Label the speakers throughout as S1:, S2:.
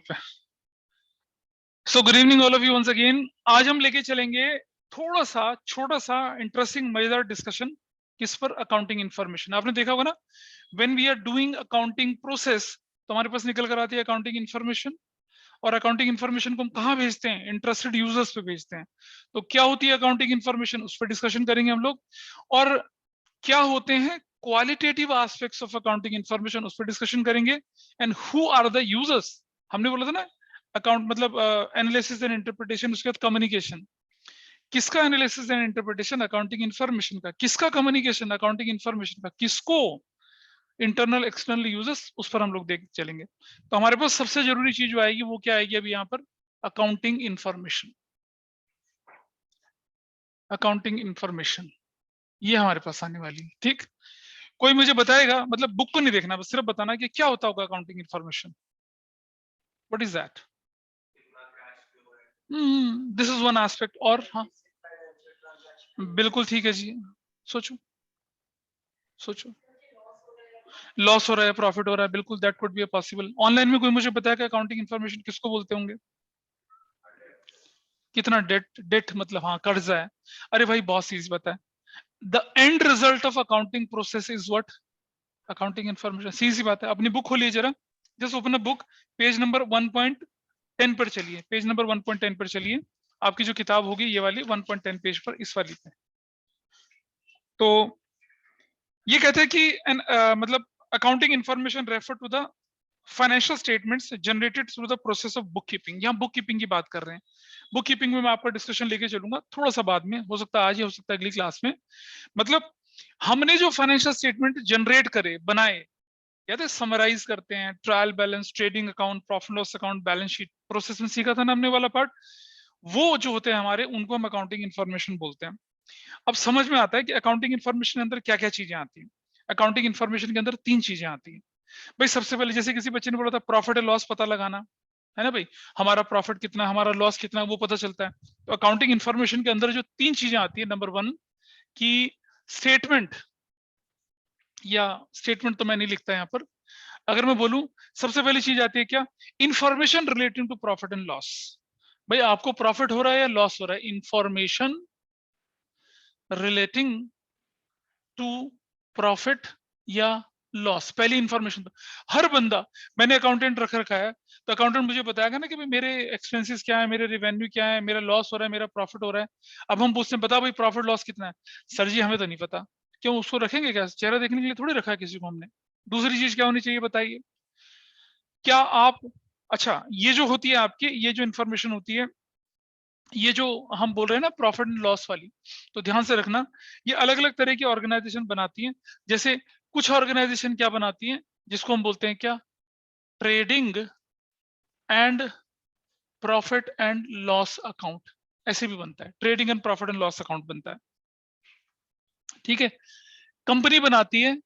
S1: पे। So good evening all of you once again. आज हम लेके चलेंगे थोड़ा सा छोटा सा इंटरेस्टिंग मजेदार डिस्कशन किस पर, अकाउंटिंग इन्फॉर्मेशन। आपने देखा होगा ना, when we are doing accounting process तो हमारे पास निकल कर आती है अकाउंटिंग इन्फॉर्मेशन, और अकाउंटिंग इन्फॉर्मेशन को हम कहाँ भेजते हैं? इंटरेस्टेड यूजर्स पे भेजते हैं। तो क्या होती है अकाउंटिंग इन्फॉर्मेशन, उस पर डिस्कशन करेंगे हम लोग। और क्या होते हैं qualitative aspects of accounting information, उस पर डिस्कशन करेंगे। And who are the users, हमने बोला था ना अकाउंट मतलब एनालिसिस एंड इंटरप्रिटेशन, उसके बाद कम्युनिकेशन। किसका analysis and interpretation? Accounting information का। किसका कम्युनिकेशन? अकाउंटिंग इन्फॉर्मेशन का। किसको? इंटरनल एक्सटर्नल यूजर्स, उस पर हम लोग देख चलेंगे। तो हमारे पास सबसे जरूरी चीज जो आएगी वो क्या आएगी अभी यहाँ पर? Accounting information. अकाउंटिंग इन्फॉर्मेशन ये हमारे पास आने वाली है। ठीक, कोई मुझे बताएगा, मतलब बुक को नहीं देखना, बस सिर्फ बताना कि क्या होता होगा accounting information. What is that? This is one aspect. और हाँ, बिल्कुल ठीक है जी। सोचो सोचो, लॉस हो रहा है, प्रॉफिट हो रहा है, बिल्कुल that could be a possible. Online में कोई मुझे बताया कि अकाउंटिंग इन्फॉर्मेशन किसको बोलते होंगे? कितना डेट? डेट मतलब हाँ कर्जा है। अरे भाई बहुत चीज बताए। The end result of accounting process is what? Accounting information. सीधी सी बात है। अपनी बुक खोलिए जरा, just open a book, page number 1.10 पर चलिए। पेज नंबर 1.10 पर चलिए। आपकी जो किताब होगी ये वाली 1.10 पेज पर, इस वाली पे। तो ये कहते हैं कि मतलब accounting information refer to the financial statements generated through the process of book keeping. यहाँ बुक कीपिंग की बात कर रहे हैं। बुक कीपिंग में मैं आपका डिस्कशन लेके चलूंगा थोड़ा सा बाद में, हो सकता है आज ही, हो सकता है अगली क्लास में। मतलब हमने जो फाइनेंशियल स्टेटमेंट जनरेट करे, बनाए, याद है समराइज करते हैं, trial balance, trading account, profit loss account, balance sheet, process में सीखा था ना हमने वाला पार्ट। वो जो होते हैं हमारे, उनको हम अकाउंटिंग इन्फॉर्मेशन बोलते हैं। अब समझ में आता है कि अकाउंटिंग इन्फॉर्मेशन के अंदर क्या क्या चीजें आती हैं। अकाउंटिंग इन्फॉर्मेशन के अंदर 3 चीजें आती हैं भाई। सबसे पहले जैसे किसी बच्चे ने बोला था प्रॉफिट एंड लॉस पता लगाना, है ना भाई? हमारा प्रॉफिट कितना, हमारा लॉस कितना, वो पता चलता है। तो अकाउंटिंग इन्फॉर्मेशन के अंदर जो 3 चीजें आती है, नंबर 1 की स्टेटमेंट, या स्टेटमेंट तो मैं नहीं लिखता यहाँ पर, अगर मैं बोलूं सबसे पहली चीज आती है क्या? Information relating to profit and loss. भाई आपको प्रॉफिट हो रहा है या लॉस हो रहा है? इंफॉर्मेशन रिलेटिंग टू प्रॉफिट या लॉस, पहली इंफॉर्मेशन। तो हर बंदा, मैंने अकाउंटेंट रख रखा है तो अकाउंटेंट मुझे बताएगा ना कि भाई मेरे एक्सपेंसेस क्या है, मेरे रेवेन्यू क्या है, मेरा लॉस हो रहा है, मेरा प्रॉफिट हो रहा है। अब हम पूछते हैं बता भाई प्रॉफिट लॉस कितना है? सर जी हमें तो नहीं पता। क्यों, उसको रखेंगे क्या? चेहरा देखने के लिए थोड़ी रखा है किसी को हमने। दूसरी चीज क्या होनी चाहिए बताइए? क्या आप, अच्छा ये जो होती है आपकी, ये जो इंफॉर्मेशन होती है, ये जो हम बोल रहे हैं ना प्रॉफिट एंड लॉस वाली, तो ध्यान से रखना, ये अलग अलग तरह की ऑर्गेनाइजेशन बनाती हैं। जैसे कुछ ऑर्गेनाइजेशन क्या बनाती हैं, जिसको हम बोलते हैं क्या? Trading and profit and loss account, ऐसे भी बनता है, trading and profit and loss account बनता है। ठीक है। कंपनी बनाती है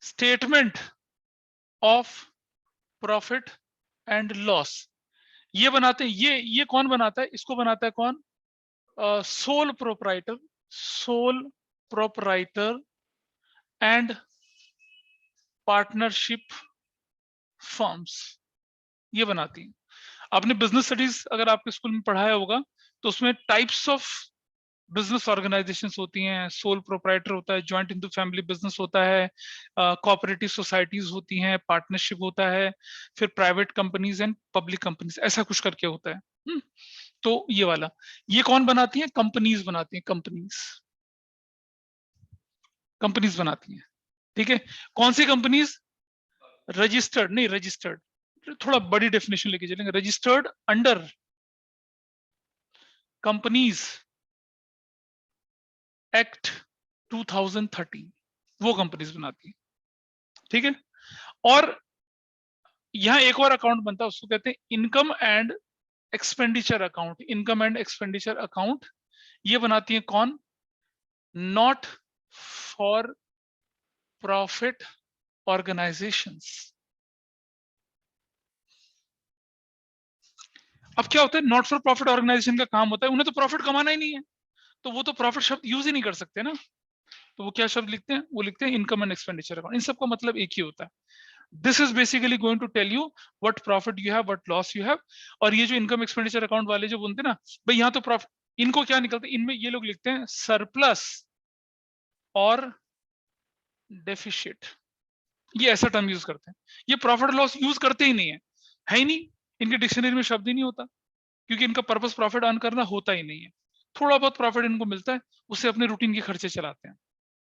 S1: statement of profit and loss, ये बनाते हैं। ये कौन बनाता है? इसको बनाता है कौन? Sole proprietor, sole proprietor and partnership firms, ये बनाती हैं। आपने बिजनेस स्टडीज अगर आपके स्कूल में पढ़ाया होगा तो उसमें टाइप्स ऑफ बिजनेस ऑर्गेनाइजेशंस होती हैं। सोल प्रोपराइटर होता है, जॉइंट इंटू फैमिली बिजनेस होता है, कोऑपरेटिव सोसाइटीज होती हैं, पार्टनरशिप होता है, फिर private companies and public companies, ऐसा कुछ करके होता है। तो ये वाला, ये कौन बनाती है? कंपनीज बनाती हैं, कंपनीज, कंपनीज बनाती हैं। ठीक है। कौन सी कंपनीज? रजिस्टर्ड नहीं, रजिस्टर्ड, थोड़ा बड़ी डेफिनेशन लेके चलेंगे। रजिस्टर्ड अंडर कंपनीज एक्ट 2013, वो कंपनीज बनाती है। ठीक है। और यहां एक और अकाउंट बनता है, उसको कहते हैं income and expenditure account. Income and expenditure account ये बनाती है कौन? Not for profit organisations. अब क्या होता है, नॉट फॉर प्रॉफिट ऑर्गेनाइजेशन का काम होता है, उन्हें तो प्रॉफिट कमाना ही नहीं है, तो वो तो प्रॉफिट शब्द यूज ही नहीं कर सकते ना। तो वो क्या शब्द लिखते हैं? वो लिखते हैं इनकम एंड एक्सपेंडिचर अकाउंट। इन सबका मतलब एक ही होता है। This is basically going to tell you what profit you have, what loss you have. और ये जो इनकम एक्सपेंडिचर अकाउंट वाले जो बोलते हैं ना, भाई यहाँ तो प्रॉफिट, इनको क्या निकलता है, इनमें ये लोग लिखते हैं सरप्लस और डेफिशिट, ये ऐसा टर्म यूज करते हैं। ये प्रॉफिट लॉस यूज करते ही नहीं है ही नहीं, इनके डिक्शनरी में शब्द ही नहीं होता, क्योंकि इनका पर्पस प्रॉफिट अर्न करना होता ही नहीं है। थोड़ा बहुत प्रॉफिट इनको मिलता है, उससे अपने रूटीन के खर्चे चलाते हैं।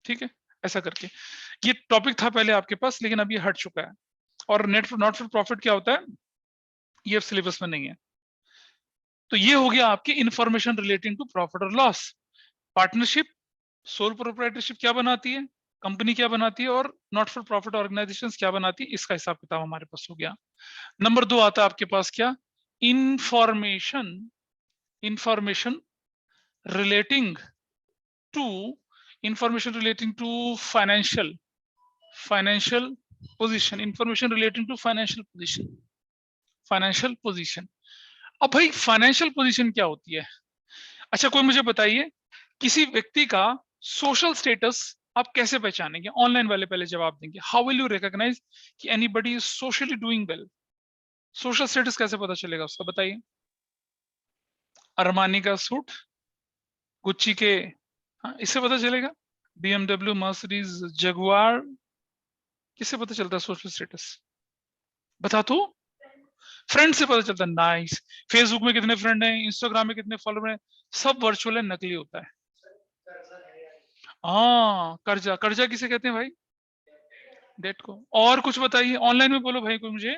S1: ठीक है, ऐसा करके ये टॉपिक था पहले आपके पास, लेकिन अब ये हट चुका है। और नेट नॉट फॉर प्रॉफिट क्या होता है, ये सिलेबस में नहीं है। तो ये हो गया आपकी इंफॉर्मेशन रिलेटिंग टू प्रॉफिट और लॉस। पार्टनरशिप, सोल प्रोप्राइटरशिप क्या बनाती है, कंपनी क्या बनाती है, और नॉट फॉर प्रॉफिट ऑर्गेनाइजेशन क्या बनाती है, इसका हिसाब किताब हमारे पास हो गया। नंबर 2 आता है आपके पास क्या, information, information relating to, information relating to financial, financial position, information relating to financial position, financial position. अब भाई फाइनेंशियल पोजीशन क्या होती है? अच्छा कोई मुझे बताइए, किसी व्यक्ति का सोशल स्टेटस आप कैसे पहचानेंगे? ऑनलाइन वाले पहले जवाब देंगे। हाउ विल यू रिकॉग्नाइज कि anybody is socially doing well? Social status कैसे पता चलेगा उसका, बताइए। अरमानी का सूट, गुच्ची के, हाँ इससे पता चलेगा। BMW, मर्सिडीज, जगुआर, किससे पता चलता है सोशल स्टेटस? बता तो। फ्रेंड से पता चलता है, नाइस। फेसबुक में कितने फ्रेंड हैं, इंस्टाग्राम में कितने फॉलोअर हैं, सब वर्चुअल है, नकली होता है। हाँ कर्जा, कर्जा किसे कहते हैं भाई? डेट को। और कुछ बताइए ऑनलाइन में, बोलो भाई कोई मुझे।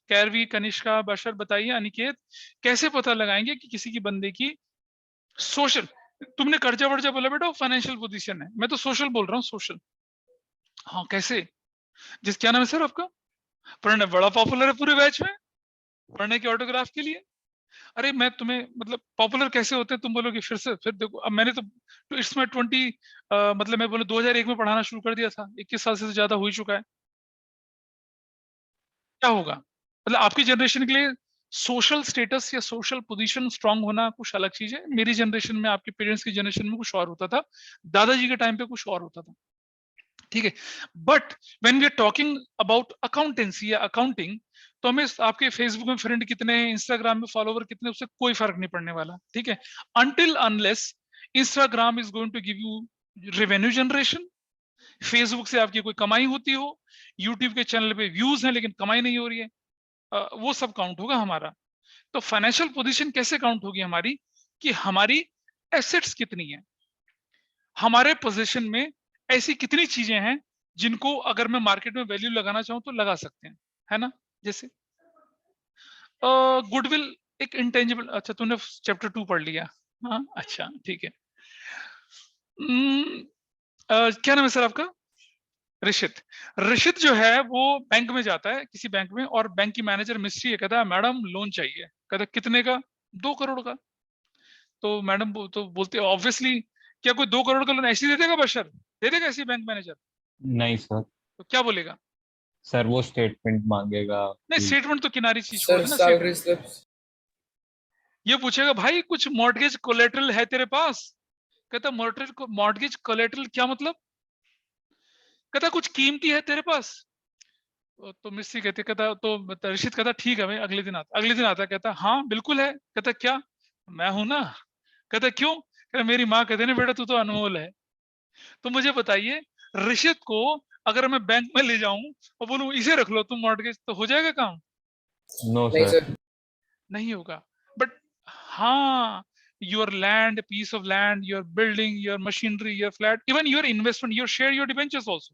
S1: कैरवी, कनिष्का, बशर, बताइए। अनिकेत, कैसे पता लगाएंगे कि किसी की बंदे की सोशल, तुमने कर्जा वर्जा बोला बेटा, फाइनेंशियल पोजीशन है, मैं तो सोशल बोल रहा हूँ, सोशल। हाँ कैसे? जिस, क्या नाम है सर आपका? प्रणय, बड़ा पॉपुलर है पूरे बैच में प्रणय के ऑटोग्राफ के लिए। अरे मैं तुम्हें मतलब पॉपुलर कैसे होते हैं तुम बोलोगे फिर से, फिर देखो अब मैंने तो इट्स माई 20 मतलब मैं बोलूं 2001 में पढ़ाना शुरू कर दिया था, 21 साल से तो ज्यादा हो ही चुका है। क्या होगा मतलब आपकी जनरेशन के लिए सोशल स्टेटस या सोशल पोजीशन स्ट्रांग होना कुछ अलग चीज है। मेरी जनरेशन में, आपके पेरेंट्स की जनरेशन में कुछ और होता था, दादाजी के टाइम पे कुछ और होता था। ठीक है, but when we are talking about accountancy या अकाउंटिंग, तो हमें आपके फेसबुक में फ्रेंड कितने हैं, इंस्टाग्राम में फॉलोवर कितने, उससे कोई फर्क नहीं पड़ने वाला। ठीक है, until unless Instagram is going to give you revenue generation, Facebook से आपकी कोई कमाई होती हो, यूट्यूब के चैनल पे व्यूज हैं लेकिन कमाई नहीं हो रही है, वो सब काउंट होगा हमारा। तो फाइनेंशियल पोजीशन कैसे काउंट होगी हमारी, कि हमारी एसेट्स कितनी है, हमारे पोजीशन में ऐसी कितनी चीजें हैं जिनको अगर मैं मार्केट में वैल्यू लगाना चाहूं तो लगा सकते हैं, है ना? जैसे गुडविल एक इंटेंजिबल, अच्छा तूने चैप्टर 2 पढ़ लिया, हाँ अच्छा ठीक है। क्या नाम है सर आपका? ऋषित। ऋषित जो है वो बैंक में जाता है, किसी बैंक में, और बैंक की मैनेजर मिस्ट्री है, कहता है मैडम लोन चाहिए, कहता है कितने का? 2 करोड़ का। तो मैडम तो बोलते ऑब्वियसली, क्या कोई 2 करोड़ का लोन ऐसे ही दे देगा बशर, दे देगा ऐसी बैंक मैनेजर?
S2: नहीं सर।
S1: तो क्या बोलेगा?
S2: सर वो स्टेटमेंट मांगेगा
S1: नहीं
S2: कि
S1: स्टेटमेंट तो किनारी चीज छोड़
S3: सर
S1: देना,
S3: सैलरी
S1: स्टेटमेंट
S3: स्लिप्स।
S1: ये पूछेगा भाई कुछ मॉर्गेज कोलेटरल है तेरे पास? कहता मॉर्गेज कोलेटरल क्या मतलब? कहता कुछ कीमती है तेरे पास? तो मिस्सी कहते, कहता तो ऋषित कहता ठीक है भाई, अगले दिन आता, कहता हाँ बिल्कुल है। कहता क्या? मैं हूं ना। कहता क्यों? कहता मेरी माँ कहते ना बेटा तू तो अनमोल है। तो मुझे बताइए, ऋषित को अगर मैं बैंक में ले जाऊं और बोलूं इसे रख लो तुम मॉर्गेज, तो हो जाएगा काम?
S2: नो
S3: नहीं
S2: सर।
S3: सर।
S1: नहीं होगा। बट हाँ, your land, piece of land, your building, your machinery, your flat, even your investment, your share, your debentures also.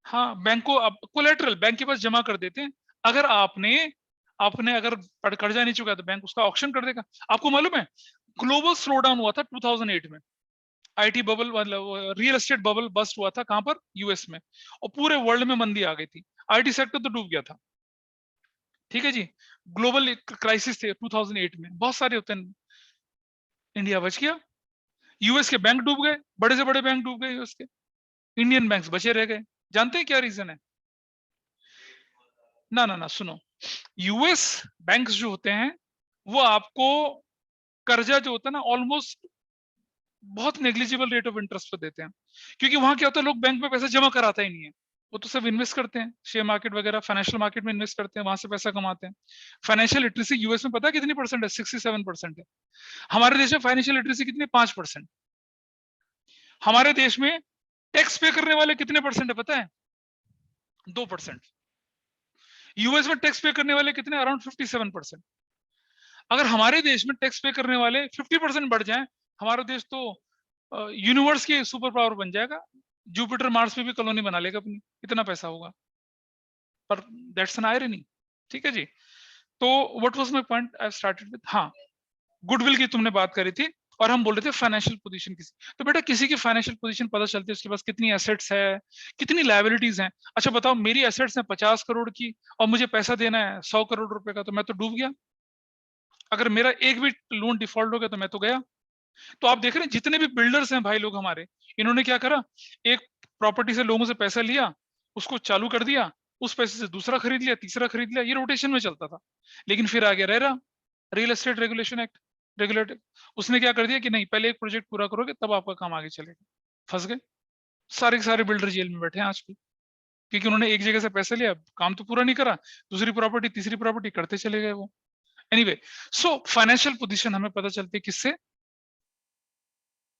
S1: हाँ बैंक को अब कोलेटरल बैंक के पास जमा कर देते हैं। अगर आपने आपने अगर कर्जा नहीं चुका तो बैंक उसका ऑक्शन कर देगा। आपको मालूम है ग्लोबल स्लो डाउन हुआ था 2008 में, आईटी बबल मतलब रियल एस्टेट बबल बस्ट हुआ था, कहां पर? यूएस में, और पूरे वर्ल्ड में मंदी आ गई थी, आईटी सेक्टर तो डूब गया था। ठीक है जी, ग्लोबल क्राइसिस थे 2008 में, बहुत सारे होते हैं। इंडिया बच गया, यूएस के बैंक डूब गए, बड़े से बड़े बैंक डूब गए यूएस के, इंडियन बैंक्स बचे रह गए। जानते हैं क्या रीजन है? ना ना ना सुनो, यूएस बैंक्स जो होते हैं वो आपको कर्जा जो होता है ना ऑलमोस्ट बहुत नेग्लिजिबल रेट ऑफ इंटरेस्ट पर देते हैं, क्योंकि वहां क्या होता है, लोग बैंक में पैसा जमा कराता ही नहीं है, वो तो सब इन्वेस्ट करते हैं, शेयर मार्केट वगैरह फाइनेंशियल मार्केट में इन्वेस्ट करते हैं, वहां से पैसा कमाते हैं। फाइनेंशियल लिटरेसी यूएस में पता है कितनी परसेंट है? 67% है। हमारे देश में फाइनेंशियल लिटरेसी कितनी? 5%। हमारे देश में टैक्स पे करने वाले कितने परसेंट है पता है? 2%। यूएस में टैक्स पे करने वाले कितने? अराउंड 57%। अगर हमारे देश में टैक्स पे करने वाले 50% बढ़ जाएं, हमारा देश तो यूनिवर्स की सुपर पावर बन जाएगा, जुपिटर मार्स पे भी कॉलोनी बना लेगा अपनी, इतना पैसा होगा। पर दैट्स एन आयरनी। ठीक है जी। तो what was my point? I started with, हाँ, गुडविल की तुमने बात करी थी, और हम बोल रहे थे फाइनेंशियल पोजीशन किसी। तो बेटा किसी की फाइनेंशियल पोजीशन पता चलती है, उसके पास कितनी एसेट्स है, कितनी लायबिलिटीज हैं। अच्छा बताओ, मेरी एसेट्स हैं 50 करोड़ की और मुझे पैसा देना है 100 करोड़ रुपए का, तो मैं तो डूब गया। अगर मेरा एक भी लोन डिफॉल्ट हो गया तो मैं तो गया। तो आप देख रहे हैं जितने भी बिल्डर्स हैं भाई लोग हमारे, इन्होंने क्या करा, एक प्रॉपर्टी से लोगों से पैसा लिया, उसको चालू कर दिया, उस पैसे से दूसरा खरीद लिया, तीसरा खरीद लिया, ये रोटेशन में चलता था। लेकिन फिर आगे रह रहा real estate regulation act, regulated, उसने क्या कर दिया कि नहीं, पहले एक प्रोजेक्ट पूरा करोगे तब आपका काम आगे चलेगा। फंस गए सारे के सारे बिल्डर, जेल में बैठे हैं आज भी, क्योंकि उन्होंने एक जगह से पैसे लिया, काम तो पूरा नहीं करा, दूसरी प्रॉपर्टी तीसरी प्रॉपर्टी करते चले गए वो। एनीवे, सो फाइनेंशियल पोजीशन हमें पता चलती है किससे?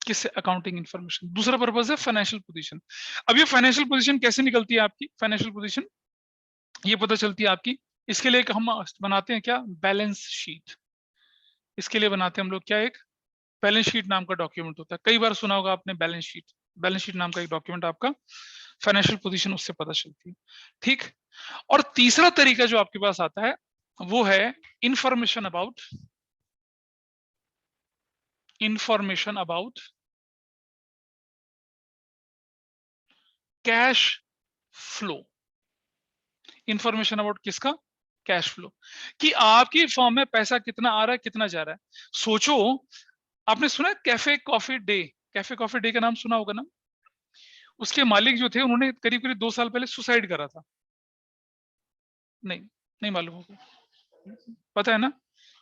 S1: किससे? Accounting information. दूसरा पर्पस है फाइनेंशियल पोजीशन। अब ये फाइनेंशियल पोजीशन कैसे निकलती है आपकी? फाइनेंशियल पोजीशन ये पता चलती है आपकी, इसके लिए एक हम बनाते हैं क्या? Balance sheet. इसके लिए बनाते हैं हम लोग क्या? एक बैलेंस शीट नाम का डॉक्यूमेंट होता है, कई बार सुना होगा आपने बैलेंस शीट। बैलेंस शीट नाम का एक डॉक्यूमेंट आपका फाइनेंशियल पोजीशन उससे पता चलती है। ठीक। और तीसरा तरीका जो आपके पास आता है वो है information about cash flow. Information about किसका? कैश फ्लो, कि आपकी फॉर्म में पैसा कितना आ रहा है, कितना जा रहा है। सोचो, आपने सुना है cafe coffee day? Cafe coffee day का नाम सुना होगा ना? उसके मालिक जो थे उन्होंने करीब करीब 2 साल पहले सुसाइड करा था। नहीं, नहीं मालूम होगा, पता है ना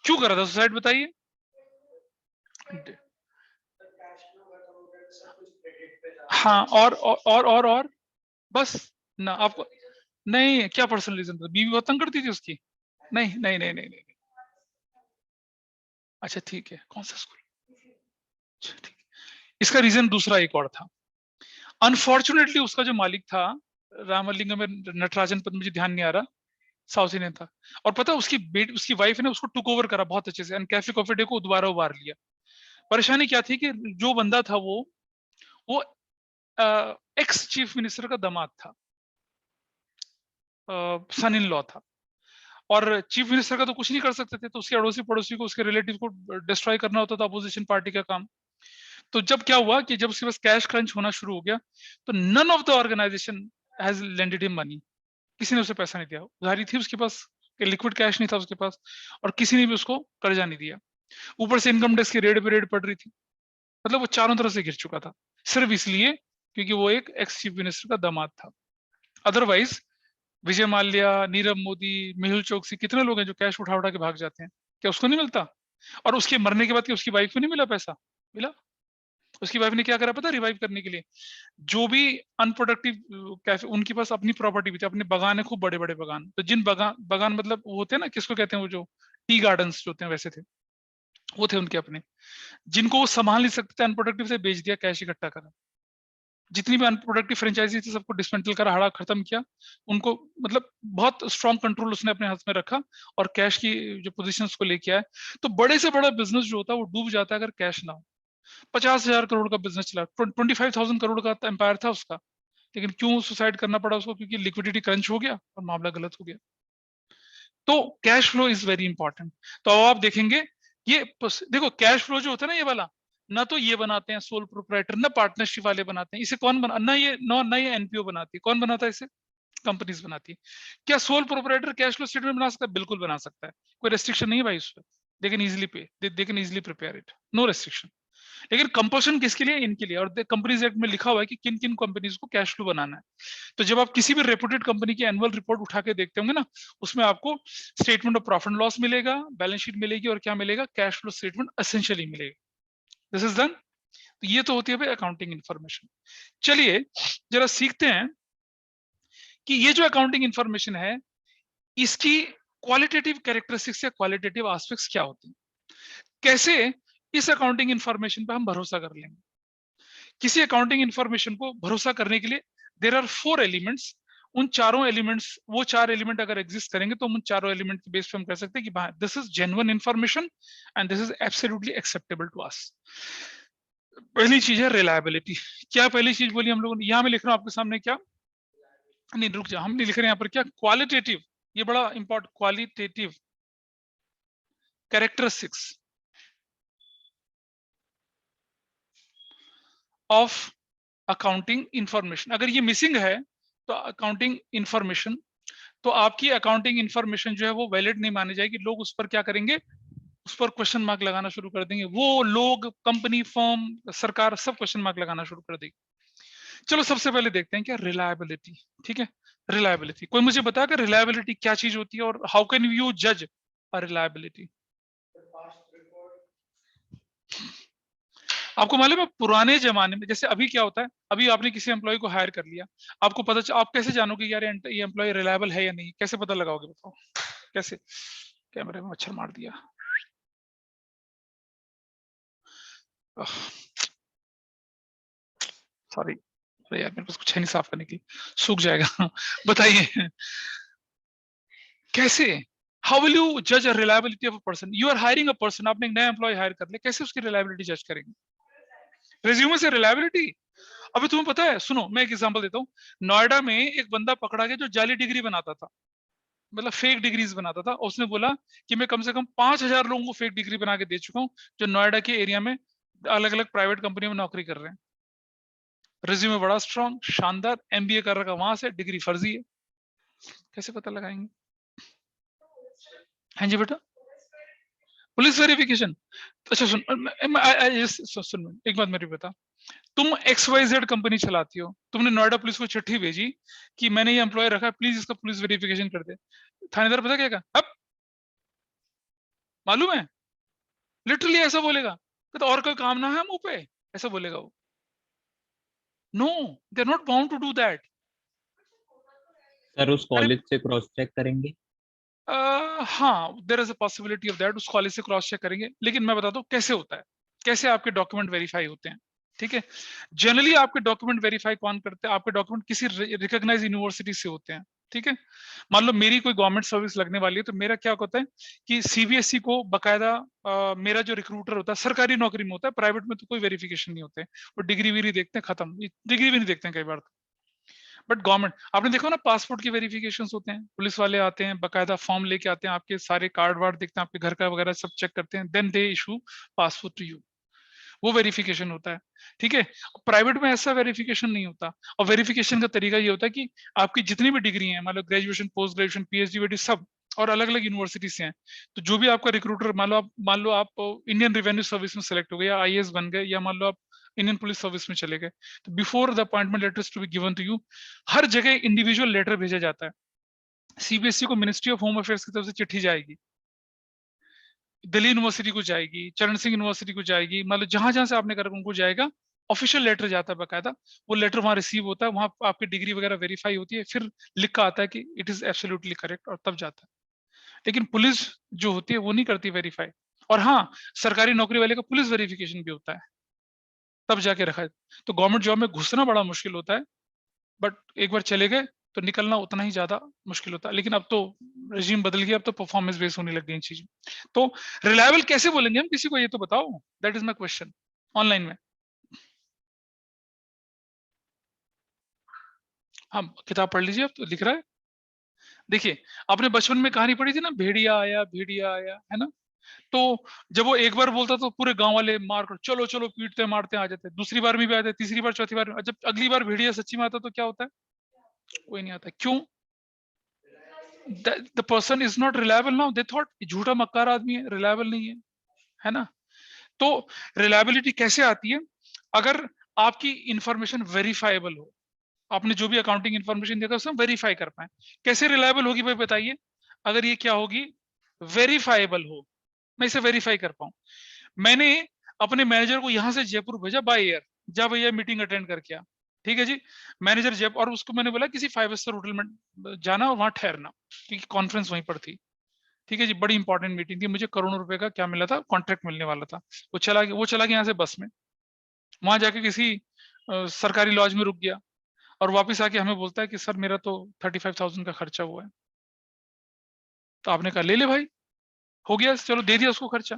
S1: क्यों करा था सुसाइड? बताइए। हाँ, और बस ना आपको। नहीं, क्या पर्सनल रीजन था? बीवी बहुत तंग करती थी उसकी? नहीं नहीं नहीं नहीं नहीं। अच्छा ठीक है, कौन सा स्कूल? अच्छा ठीक है। इसका रीजन दूसरा एक और था। अनफॉर्चुनेटली उसका जो मालिक था, रामलिंगम में नटराजन पद, मुझे ध्यान नहीं आ रहा, साउथ इंडियन था। और पता उसकी बेटी, उसकी वाइफ ने उसको टुक ओवर करा बहुत अच्छे से, एंड कैफे कॉफी डे को दोबारा उबार लिया। परेशानी क्या थी कि जो बंदा था वो एक्स चीफ मिनिस्टर का दामाद था, सन इन लॉ था। और चीफ मिनिस्टर का तो कुछ नहीं कर सकते थे, तो उसके अड़ोसी पड़ोसी को, उसके रिलेटिव को डिस्ट्रॉय करना होता था, अपोजिशन पार्टी का काम। तो जब क्या हुआ कि जब उसके पास कैश क्रंच होना शुरू हो गया, तो none of the organisation has lended him money. किसी ने उसे पैसा नहीं दिया, उधारी थी उसके पास, लिक्विड कैश नहीं था उसके पास, और किसी ने भी उसको कर्जा नहीं दिया। ऊपर से इनकम टैक्स की रेड पे रेड पड़ रही थी, मतलब वो चारों तरफ से गिर चुका था, सिर्फ इसलिए क्योंकि वो एक एक्स चीफ मिनिस्टर का दामाद था। अदरवाइज विजय माल्या, नीरव मोदी, मेहुल चोकसी, कितने लोग हैं जो कैश उठा उठा के भाग जाते हैं, क्या उसको नहीं मिलता? और उसके मरने के बाद क्या उसकी वाइफ को नहीं मिला पैसा? मिला। उसकी वाइफ ने क्या करा पता, रिवाइव करने के लिए, जो भी अनप्रोडक्टिव कैफे, उनके पास अपनी प्रॉपर्टी भी थी, अपने बगान है, खूब बड़े बड़े बगान, तो जिन बगान बगान मतलब वो होते हैं ना, किसको कहते हैं, वो जो टी गार्डन्स जो होते हैं वैसे थे, वो थे उनके अपने, जिनको वो संभाल नहीं सकते थे, अनप्रोडक्टिव से बेच दिया, कैश इकट्ठा करा। जितनी भी अनप्रोडक्टिव फ्रेंचाइजी थी सबको डिसमेंटल करा, हड़ा खत्म किया उनको, मतलब बहुत स्ट्रॉन्ग कंट्रोल उसने अपने हाथ में रखा, और कैश की जो पोजीशन को लेके आया। तो बड़े से बड़ा बिजनेस जो होता है वो डूब जाता है अगर कैश ना हो। 50,000 करोड़ का बिजनेस चला, 25,000 करोड़ का एम्पायर था उसका, लेकिन क्यों सुसाइड करना पड़ा उसको? क्योंकि लिक्विडिटी क्रंच हो गया और मामला गलत हो गया। तो cash flow is very important. तो अब आप देखेंगे, ये देखो कैश फ्लो जो होता है ना, ये वाला, ना तो ये बनाते हैं सोल प्रोप्राइटर, ना पार्टनरशिप वाले बनाते हैं, इसे कौन बना, ना ये एनपीओ बनाती है, कौन बनाता है इसे? कंपनीज बनाती है। क्या sole proprietor cash flow statement बना सकता है? बिल्कुल बना सकता है, कोई रेस्ट्रिक्शन नहीं है भाई उस पर। दे can easily pay, they can easily prepare it, no restriction. लेकिन कंपल्शन किसके लिए? इनके लिए। और कंपनीज एक्ट में लिखा हुआ है कि किन किन कंपनीज को कैश फ्लो बनाना है। तो जब आप किसी भी रेपुटेड कंपनी की एनुअल रिपोर्ट उठा के देखते होंगे ना, उसमें आपको स्टेटमेंट ऑफ प्रॉफिट लॉस मिलेगा, बैलेंस शीट मिलेगी, और क्या मिलेगा? कैश फ्लो स्टेटमेंट एसेंशियली मिलेगा। This is done. तो ये तो होती है भाई अकाउंटिंग इंफॉर्मेशन। चलिए जरा सीखते हैं कि ये जो अकाउंटिंग इंफॉर्मेशन है इसकी क्वालिटेटिव कैरेक्टरिस्टिक्स या क्वालिटेटिव एस्पेक्ट्स क्या होते हैं, कैसे इस अकाउंटिंग इंफॉर्मेशन पे हम भरोसा कर लेंगे। किसी अकाउंटिंग इंफॉर्मेशन को भरोसा करने के लिए देयर आर 4 एलिमेंट्स। उन चारों एलिमेंट्स, वो 4 एलिमेंट अगर एग्जिस्ट करेंगे तो हम उन चारों एलिमेंट के बेस पे हम कह सकते हैं कि this is genuine information and this is absolutely acceptable to us. पहली चीज है रिलायबिलिटी। क्या पहली चीज बोली हम लोगों ने, यहां मैं लिख रहा हूं आपके सामने, क्या नहीं रुक जा, हम नहीं लिख रहे हैं यहाँ पर, क्या क्वालिटेटिव, ये बड़ा important, qualitative characteristics of accounting information. अगर ये मिसिंग है तो अकाउंटिंग इंफॉर्मेशन, तो आपकी अकाउंटिंग इंफॉर्मेशन जो है वो वैलिड नहीं मानी जाएगी। लोग उस पर क्या करेंगे, उस पर क्वेश्चन मार्क लगाना शुरू कर देंगे। वो लोग, कंपनी, फर्म, सरकार, सब क्वेश्चन मार्क लगाना शुरू कर देगी। चलो सबसे पहले देखते हैं क्या रिलायबिलिटी। ठीक है, रिलायबिलिटी, कोई मुझे बता कि रिलायबिलिटी क्या चीज होती है और हाउ कैन यू जज अ रिलायबिलिटी। आपको मालूम है पुराने जमाने में, जैसे अभी क्या होता है, अभी आपने किसी एम्प्लॉय को हायर कर लिया, आपको पता आप कैसे जानोगे यार ये एम्प्लॉय रिलायबल है या नहीं, कैसे पता लगाओगे बताओ कैसे। कैमरे में मच्छर मार दिया, सॉरी, अरे यार मेरे पास कुछ है नहीं साफ करने के लिए, सूख जाएगा बताइए कैसे, हाउ विल यू जज a reliability of a person. You are hiring a person, आपने एक नया एम्प्लॉय हायर कर लिया, कैसे उसकी रिलायबिलिटी जज करेंगे, रेज्यूमे से रिलायबिलिटी। अभी तुम्हें पता है, सुनो मैं एक एग्जांपल देता हूँ। नोएडा में एक बंदा पकड़ा गया जो जाली डिग्री बनाता था, मतलब फेक डिग्रीज बनाता था। उसने बोला कि मैं कम से कम 5,000 लोगों को फेक डिग्री बना के दे चुका हूँ जो नोएडा के एरिया में अलग अलग प्राइवेट कंपनी में नौकरी कर रहे हैं। रिज्यूमे बड़ा स्ट्रांग, शानदार, एमबीए कर रखा वहां से, डिग्री फर्जी है, कैसे पता लगाएंगे। हाँ जी बेटा, पुलिस वेरिफिकेशन। अच्छा सुन, सुन एक बात मेरी बता, तुम XYZ कंपनी चलाती हो, तुमने नोएडा पुलिस को चिट्ठी भेजी कि मैंने ये एम्प्लॉय रखा है, प्लीज इसका पुलिस वेरिफिकेशन कर दे। थानेदार पता क्या कहा, अब मालूम है, लिटरली ऐसा बोलेगा, तो और कोई काम ना है मुंह पे, ऐसा बोलेगा वो। No, they are not bound to do that.
S2: Sir उस
S1: अरे
S2: कॉलेज से क्रॉस चेक करेंगे?
S1: हाँ, there is a possibility of that, उस कॉलेज से क्रॉस चेक करेंगे, लेकिन मैं बताता हूँ कैसे होता है, कैसे आपके डॉक्यूमेंट वेरीफाई होते हैं। ठीक है, जनरली आपके डॉक्यूमेंट वेरीफाई कौन करते हैं, आपके डॉक्यूमेंट किसी रिकॉग्नाइज यूनिवर्सिटी से होते हैं। ठीक है, मान लो मेरी कोई गवर्नमेंट सर्विस लगने वाली है, तो मेरा क्या होता है कि सीबीएसई को बकायदा मेरा जो रिक्रूटर होता है सरकारी नौकरी में होता है, प्राइवेट में तो कोई वेरिफिकेशन नहीं होते, वो डिग्री वीरी देखते हैं, खत्म, डिग्री भी नहीं देखते हैं कई बार तो। बट गवर्नमेंट, आपने देखो ना, पासपोर्ट के वेरिफिकेशन होते हैं, पुलिस वाले आते हैं, बकायदा फॉर्म लेके आते हैं, आपके सारे कार्ड वार्ड देखते हैं, आपके घर का वगैरह सब चेक करते हैं, then they issue passport to you, वो वेरिफिकेशन होता है। ठीक है, प्राइवेट में ऐसा वेरिफिकेशन नहीं होता। और वेरिफिकेशन का तरीका ये होता है कि आपकी जितनी भी डिग्री है, मान लो ग्रेजुएशन, पोस्ट ग्रेजुएशन, पीएचडी वेडी सब, और अलग अलग यूनिवर्सिटी से हैं, तो जो भी आपका रिक्रूटर, मान लो आप इंडियन रेवेन्यू सर्विस में सेलेक्ट हो गए, या आईएएस बन गए, या मान लो आप इंडियन पुलिस सर्विस में चले गए, तो before the appointment letters to be given to you, हर जगह इंडिविजुअल लेटर भेजा जाता है। सीबीएसई को मिनिस्ट्री ऑफ होम अफेयर्स की तरफ से चिट्ठी जाएगी, दिल्ली यूनिवर्सिटी को जाएगी, चरण सिंह यूनिवर्सिटी को जाएगी, मतलब जहां जहां से आपने कर उनको जाएगा, ऑफिशियल लेटर जाता है बकायदा, वो लेटर वहां रिसीव होता है, वहां आपकी डिग्री वगैरह वेरीफाई होती है, फिर लिखा आता है कि इट इज एब्सोल्युटली करेक्ट, और तब जाता है। लेकिन पुलिस जो होती है वो नहीं करती वेरीफाई। और हाँ, सरकारी नौकरी वाले का पुलिस वेरिफिकेशन भी होता है, तब जाके रखा है। तो गवर्नमेंट जॉब में घुसना बड़ा मुश्किल होता है, बट एक बार चले गए तो निकलना उतना ही ज्यादा मुश्किल होता है। लेकिन अब तो रेजिम बदल गया, अब तो परफॉर्मेंस बेस्ड होने लग गई चीजें। तो रिलायबल कैसे बोलेंगे हम किसी को, ये तो बताओ, that is my question. Online में हम किताब पढ़ लीजिए, अब तो लिख रहा है। देखिए, आपने बचपन में कहानी पढ़ी थी ना, भेड़िया आया, है ना। तो जब वो एक बार बोलता तो पूरे गांव वाले मार कर चलो चलो पीटते मारते आ जाते, दूसरी बार में भी आते, तीसरी बार, चौथी बार में, जब अगली बार भेड़िया सच्ची में आता तो क्या होता है, कोई नहीं आता। क्यों? The person is not reliable now, they thought झूठा मक्कार आदमी है, रिलायबल नहीं है ना। तो रिलायबिलिटी कैसे आती है, अगर आपकी इंफॉर्मेशन वेरीफाइबल हो, आपने जो भी अकाउंटिंग इंफॉर्मेशन दिया था उसमें वेरीफाई कर पाए। कैसे रिलायबल होगी भाई बताइए, अगर ये क्या होगी, वेरीफाइबल हो, मैं इसे वेरीफाई कर पाऊं। मैंने अपने मैनेजर को यहाँ से जयपुर भेजा बाय एयर, जा भैया मीटिंग अटेंड करके आ। ठीक है जी, मैनेजर जयपुर, और उसको मैंने बोला किसी 5 स्टार होटल में जाना और वहां ठहरना, क्योंकि कॉन्फ्रेंस वहीं पर थी। ठीक है जी, बड़ी इंपॉर्टेंट मीटिंग थी, मुझे करोड़ों रुपए का क्या मिला था, कॉन्ट्रैक्ट मिलने वाला था। वो चला गया यहाँ से बस में, वहां जाके किसी सरकारी लॉज में रुक गया, और वापस आके हमें बोलता है कि सर मेरा तो 35,000 का खर्चा हुआ है। तो आपने कहा ले ले भाई, हो गया, चलो दे दिया उसको खर्चा।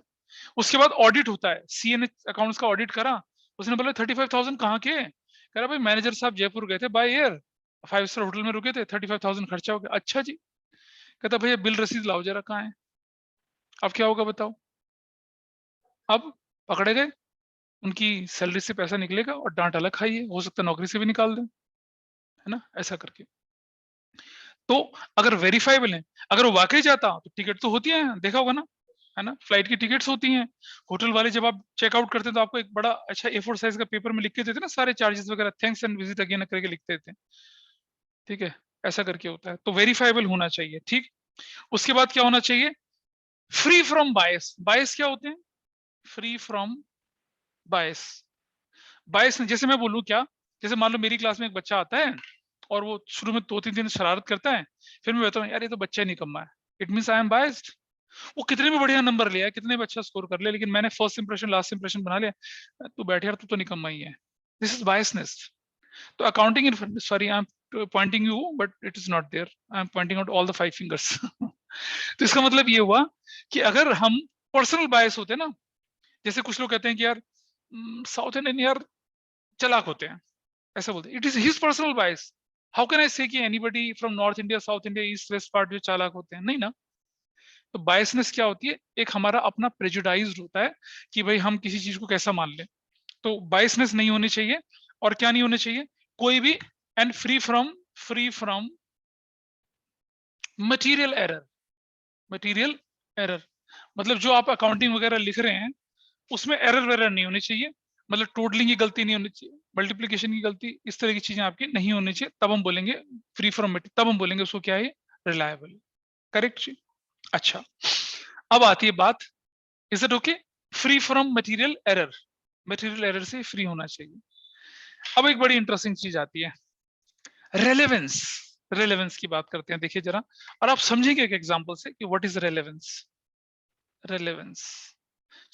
S1: उसके बाद ऑडिट होता है, सीए ने अकाउंट्स का ऑडिट करा, उसने बोला 35,000 कहाँ के, कह रहा भाई मैनेजर साहब जयपुर गए थे बाय एयर, 5 स्टार होटल में रुके थे, 35,000 खर्चा हो गया। अच्छा जी, कहता भैया बिल रसीद लाओ जरा, कहाँ है। अब क्या होगा बताओ, अब पकड़े गए, उनकी सैलरी से पैसा निकलेगा और डांट अलग खाइए, हो सकता है नौकरी से भी निकाल दें, है ना, ऐसा करके। तो अगर वेरीफाइबल है, अगर वो वाकई जाता तो टिकट तो होती है, देखा होगा ना, है ना, फ्लाइट की टिकट्स होती हैं। होटल वाले जब आप चेकआउट करते हैं तो आपको एक बड़ा अच्छा A4 साइज का पेपर में लिख के देते ना, सारे चार्जेस वगैरह, थैंक्स एंड विजिट अगेन करके लिख देते हैं। ठीक है, ऐसा करके होता है, तो वेरीफाइबल होना चाहिए। ठीक, उसके बाद क्या होना चाहिए, फ्री फ्रॉम बायस। बायस क्या होते हैं, फ्री फ्रॉम बायस। बायस जैसे मैं बोलूँ क्या, जैसे मान लो मेरी क्लास में एक बच्चा आता है और वो शुरू में 2-3 दिन शरारत करता है, फिर मैं बताऊँ यार ये तो बच्चा निकम्मा है, it means I am biased. वो कितने भी बढ़िया नंबर लिया है, कितने भी अच्छा स्कोर कर लिया, लेकिन मैंने फर्स्ट इंप्रेशन लास्ट इंप्रेशन बना लिया, तू बैठ यार, तू तो निकम्मा ही है। This is business. तो accounting in, sorry I am pointing you but it is not there, I am pointing out all the 5 fingers. तो इसका मतलब ये हुआ कि अगर हम पर्सनल बायस होते हैं ना, जैसे कुछ लोग कहते हैं कि यार साउथ इंडियन यार चालाक होते हैं, ऐसा बोलते हैं, it is his personal bias. How can I से कि anybody from north India, south India, east west part जो चालाक होते हैं, नहीं ना। तो बायसनेस क्या होती है, एक हमारा अपना प्रेजुडाइज्ड होता है कि भाई हम किसी चीज को कैसा मान लें। तो बायसनेस नहीं होनी चाहिए, और क्या नहीं होना चाहिए, कोई भी, and free from material error. Material error मतलब जो आप अकाउंटिंग वगैरह लिख रहे हैं उसमें एरर वेरर नहीं होनी चाहिए, मतलब टोटलिंग की गलती नहीं होनी चाहिए, मल्टीप्लिकेशन की गलती, इस तरह की चीजें आपकी नहीं होनी चाहिए, तब हम बोलेंगे फ्री फ्रॉम, तब हम बोलेंगे उसको क्या है, रिलायबल। करेक्ट जी। अच्छा, अब आती है बात, is it okay, free from material error, material error से फ्री होना चाहिए। अब एक बड़ी इंटरेस्टिंग चीज आती है, रेलेवेंस। रेलेवेंस की बात करते हैं, देखिए जरा, और आप समझेंगे एक एग्जांपल से कि व्हाट इज रेलेवेंस। रेलेवेंस,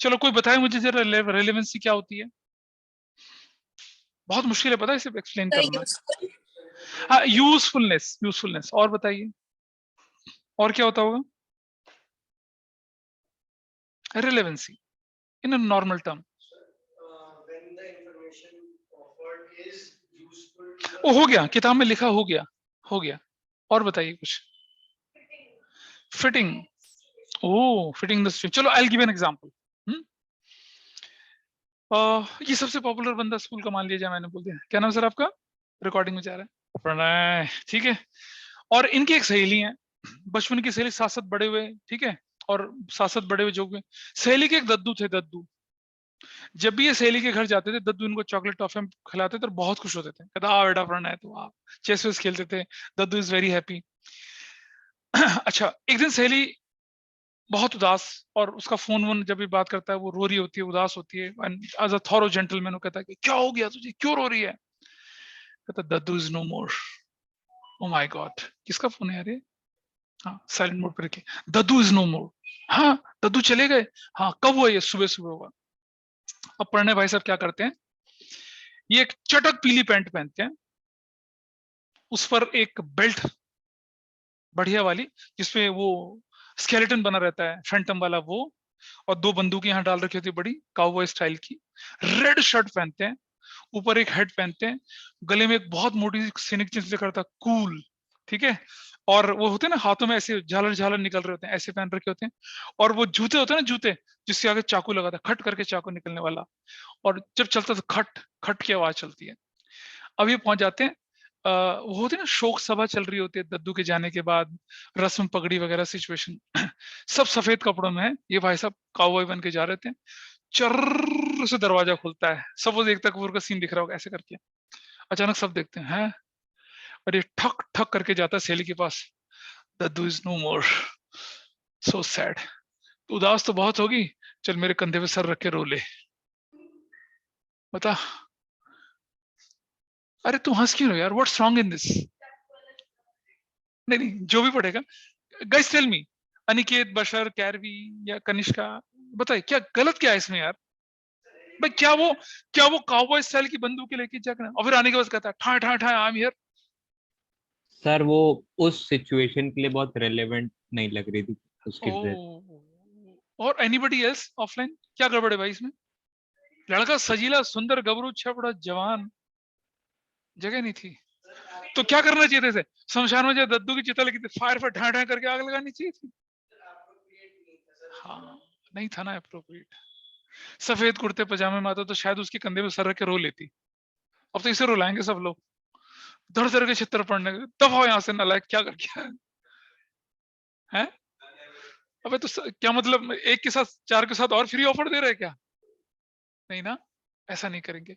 S1: चलो कोई बताए मुझे जरा, रेलेवेंसी क्या होती है। बहुत मुश्किल है पता है इसे एक्सप्लेन करना। हाँ, यूजफुलनेस, यूजफुलनेस, और बताइए और क्या होता होगा, relevancy in a normal term. ओ हो गया, किताब में लिखा हो गया, हो गया, और बताइए कुछ। फिटिंग, ओ फिटिंग द, चलो I will give an example. ये सबसे पॉपुलर बंदा स्कूल का मान लिया जाए, मैंने बोल दिया, क्या नाम सर आपका, रिकॉर्डिंग में जा रहा है, प्रणय, ठीक है। और इनकी एक सहेली है, बचपन की सहेली, साथ साथ बड़े हुए, ठीक है, और साथ साथ बड़े हुए जो हुए, सहेली के एक दद्दू थे, दद्दू। जब भी ये सहेली के घर जाते थे, दद्दू इनको चॉकलेट टॉफी खिलाते थे और बहुत खुश होते थे, कहता आ बेटा प्रणय, तो आप चेस वेस खेलते थे, दद्दू इज वेरी हैप्पी। अच्छा, एक दिन सहेली बहुत उदास, और उसका फोन वोन जब भी बात करता है वो रो रही होती है, उदास होती है, and as a thorough gentleman वो कहता है कि क्या हो गया तुझे, क्यों रो रही है, कहता दद्दू is no more. Oh my God, किसका फोन है यार ये, हाँ साइलेंट मोड पे रखे, दद्दू इज नो मोर, हाँ दद्दू चले गए, हाँ कब हुआ ये, सुबह सुबह हुआ। अब प्रणय भाई साहब क्या करते हैं, ये एक चटक पीली पैंट पहनते हैं, उस पर एक बेल्ट बढ़िया वाली, जिसपे वो स्केलेटन बना रहता है फैंटम वाला वो, और 2 बंदूकें यहाँ डाल रखी होती है बड़ी काउबॉय स्टाइल की, रेड शर्ट पहनते हैं, ऊपर एक हेड पहनते हैं, गले में एक बहुत मोटी सैनिक चिन्ह करता कूल, ठीक है, और वो होते हैं ना हाथों में ऐसे झालर झालर निकल रहे होते हैं, ऐसे पहन रखे होते हैं, और वो जूते होते हैं ना, जूते जिसके आगे चाकू लगा था, खट करके चाकू निकलने वाला, और जब चलता तो खट खट की आवाज चलती है। अब ये पहुंच जाते हैं, वो होती है ना शोक सभा चल रही होती है दद्दू के जाने के बाद, रस्म पगड़ी वगैरह सिचुएशन, सब सफेद कपड़ों में है, ये भाई साहब काउबॉय बन के जा रहे थे, चर्र से दरवाजा खुलता है, सब वो देखता कपूर का सीन दिख रहा होगा ऐसे करके, अचानक सब देखते हैं, और ये ठक ठक करके जाता है सहेली के पास, दद्दू is no more, so sad, उदास तो बहुत होगी, चल मेरे कंधे पे सर रख के रो ले। बता। अरे तू हंस क्यों रहे हो यार, व्हाट्स रॉन्ग इन दिस? नहीं नहीं, जो भी पढ़ेगा, गाइस टेल मी, अनिकेत, बशर, कैरवी या कनिष्का, बताइए क्या गलत क्या है इसमें यार? भाई क्या वो काउबॉय स्टाइल की बंदूकें लेके जाकर और फिर आने के बाद कहता है ठाए ठाए ठाए आई एम हियर।
S2: सर वो उस सिचुएशन के लिए बहुत रेलेवेंट नहीं लग रही थी उसकी ड्रेस।
S1: ओ, और एनीबडी एल्स ऑफलाइन, क्या गड़बड़ है भाई इसमें? लड़का सजीला सुंदर गबरू छपड़ा जवान, जगह नहीं थी तो क्या करना चाहिए था? शमशान में जो दद्दू की चिता लगी थी, फायर पर ढाई ढाई करके आग लगानी चाहिए थी। हाँ, नहीं था ना अप्रोप्रिएट। सफेद कुर्ते पजामे में आता तो शायद उसके कंधे पे सर रख के रो लेती। अब तो इसे रुलाएंगे सब लोग, धड़ धड़ के चित्र पढ़ने, दफाओ यहाँ से नालायक, क्या कर क्या है? अबे तो क्या मतलब एक के साथ चार के साथ और फ्री ऑफर दे रहे हैं क्या? नहीं ना, ऐसा नहीं करेंगे।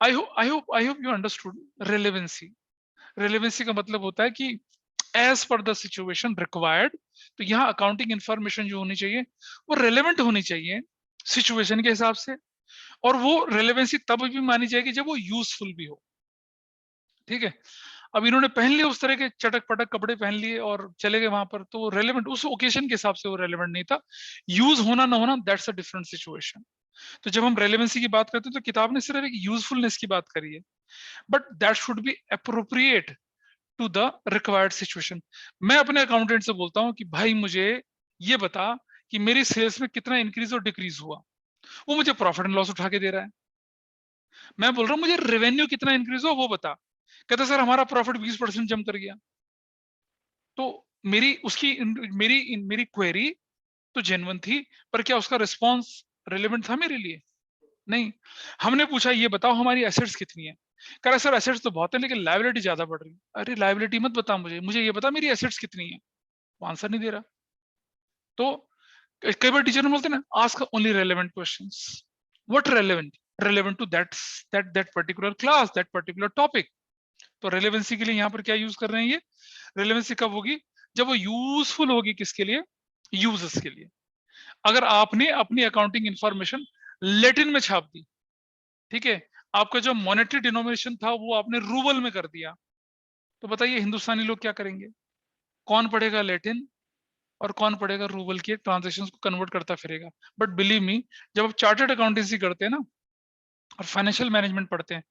S1: I hope you understood relevancy. Relevancy का मतलब होता है कि as per the situation required. तो यहाँ अकाउंटिंग इंफॉर्मेशन जो होनी चाहिए वो रेलेवेंट होनी चाहिए सिचुएशन के हिसाब से, और वो रेलेवेंसी तब भी मानी जाएगी जब वो यूजफुल भी हो। ठीक है, अब इन्होंने पहन लिए उस तरह के चटक पटक कपड़े पहन लिए और चले गए वहां पर, तो रेलेवेंट उस ओकेशन के हिसाब से वो रेलेवेंट नहीं था। यूज होना ना होना दैट्स अ डिफरेंट सिचुएशन। तो जब हम रेलेवेंसी की बात करते हैं तो किताब ने सिर्फ एक यूजफुलनेस की बात करी है, but that should be appropriate to the required situation. मैं अपने अकाउंटेंट से बोलता हूँ कि भाई मुझे ये बता कि मेरी सेल्स में कितना इंक्रीज और डिक्रीज हुआ, वो मुझे प्रॉफिट एंड लॉस उठा के दे रहा है। मैं बोल रहा हूँ मुझे रेवेन्यू कितना इंक्रीज हुआ वो बता, कहता सर हमारा प्रॉफिट 20% जम कर गया। तो मेरी उसकी मेरी मेरी क्वेरी तो जेन्युइन थी, पर क्या उसका रिस्पॉन्स रिलेवेंट था मेरे लिए? नहीं। हमने पूछा ये बताओ हमारी एसेट्स कितनी है, कह रहा सर एसेट्स तो बहुत है लेकिन लायबिलिटी ज्यादा बढ़ रही है। अरे लायबिलिटी मत बता मुझे, मुझे ये बता मेरी एसेट्स कितनी है। वो आंसर नहीं दे रहा। तो कई बार टीचर ने बोलते ना ask only relevant questions. What relevant? Relevant to that particular class, that particular topic. तो रेलेवेंसी के लिए यहाँ पर क्या यूज कर रहे हैं ये? रेलेवेंसी कब होगी? जब वो यूजफुल होगी, किसके लिए? यूजर्स के लिए। अगर आपने अपनी अकाउंटिंग इंफॉर्मेशन लेटिन में छाप दी, ठीक है, आपका जो मॉनेटरी डिनोमिनेशन था वो आपने रूबल में कर दिया, तो बताइए हिंदुस्तानी लोग क्या करेंगे? कौन पढ़ेगा लेटिन और कौन पढ़ेगा रूबल की ट्रांजेक्शन को कन्वर्ट करता फिरेगा? बट बिलीव मी, जब आप चार्टर्ड अकाउंटेंसी करते हैं ना और फाइनेंशियल मैनेजमेंट पढ़ते हैं,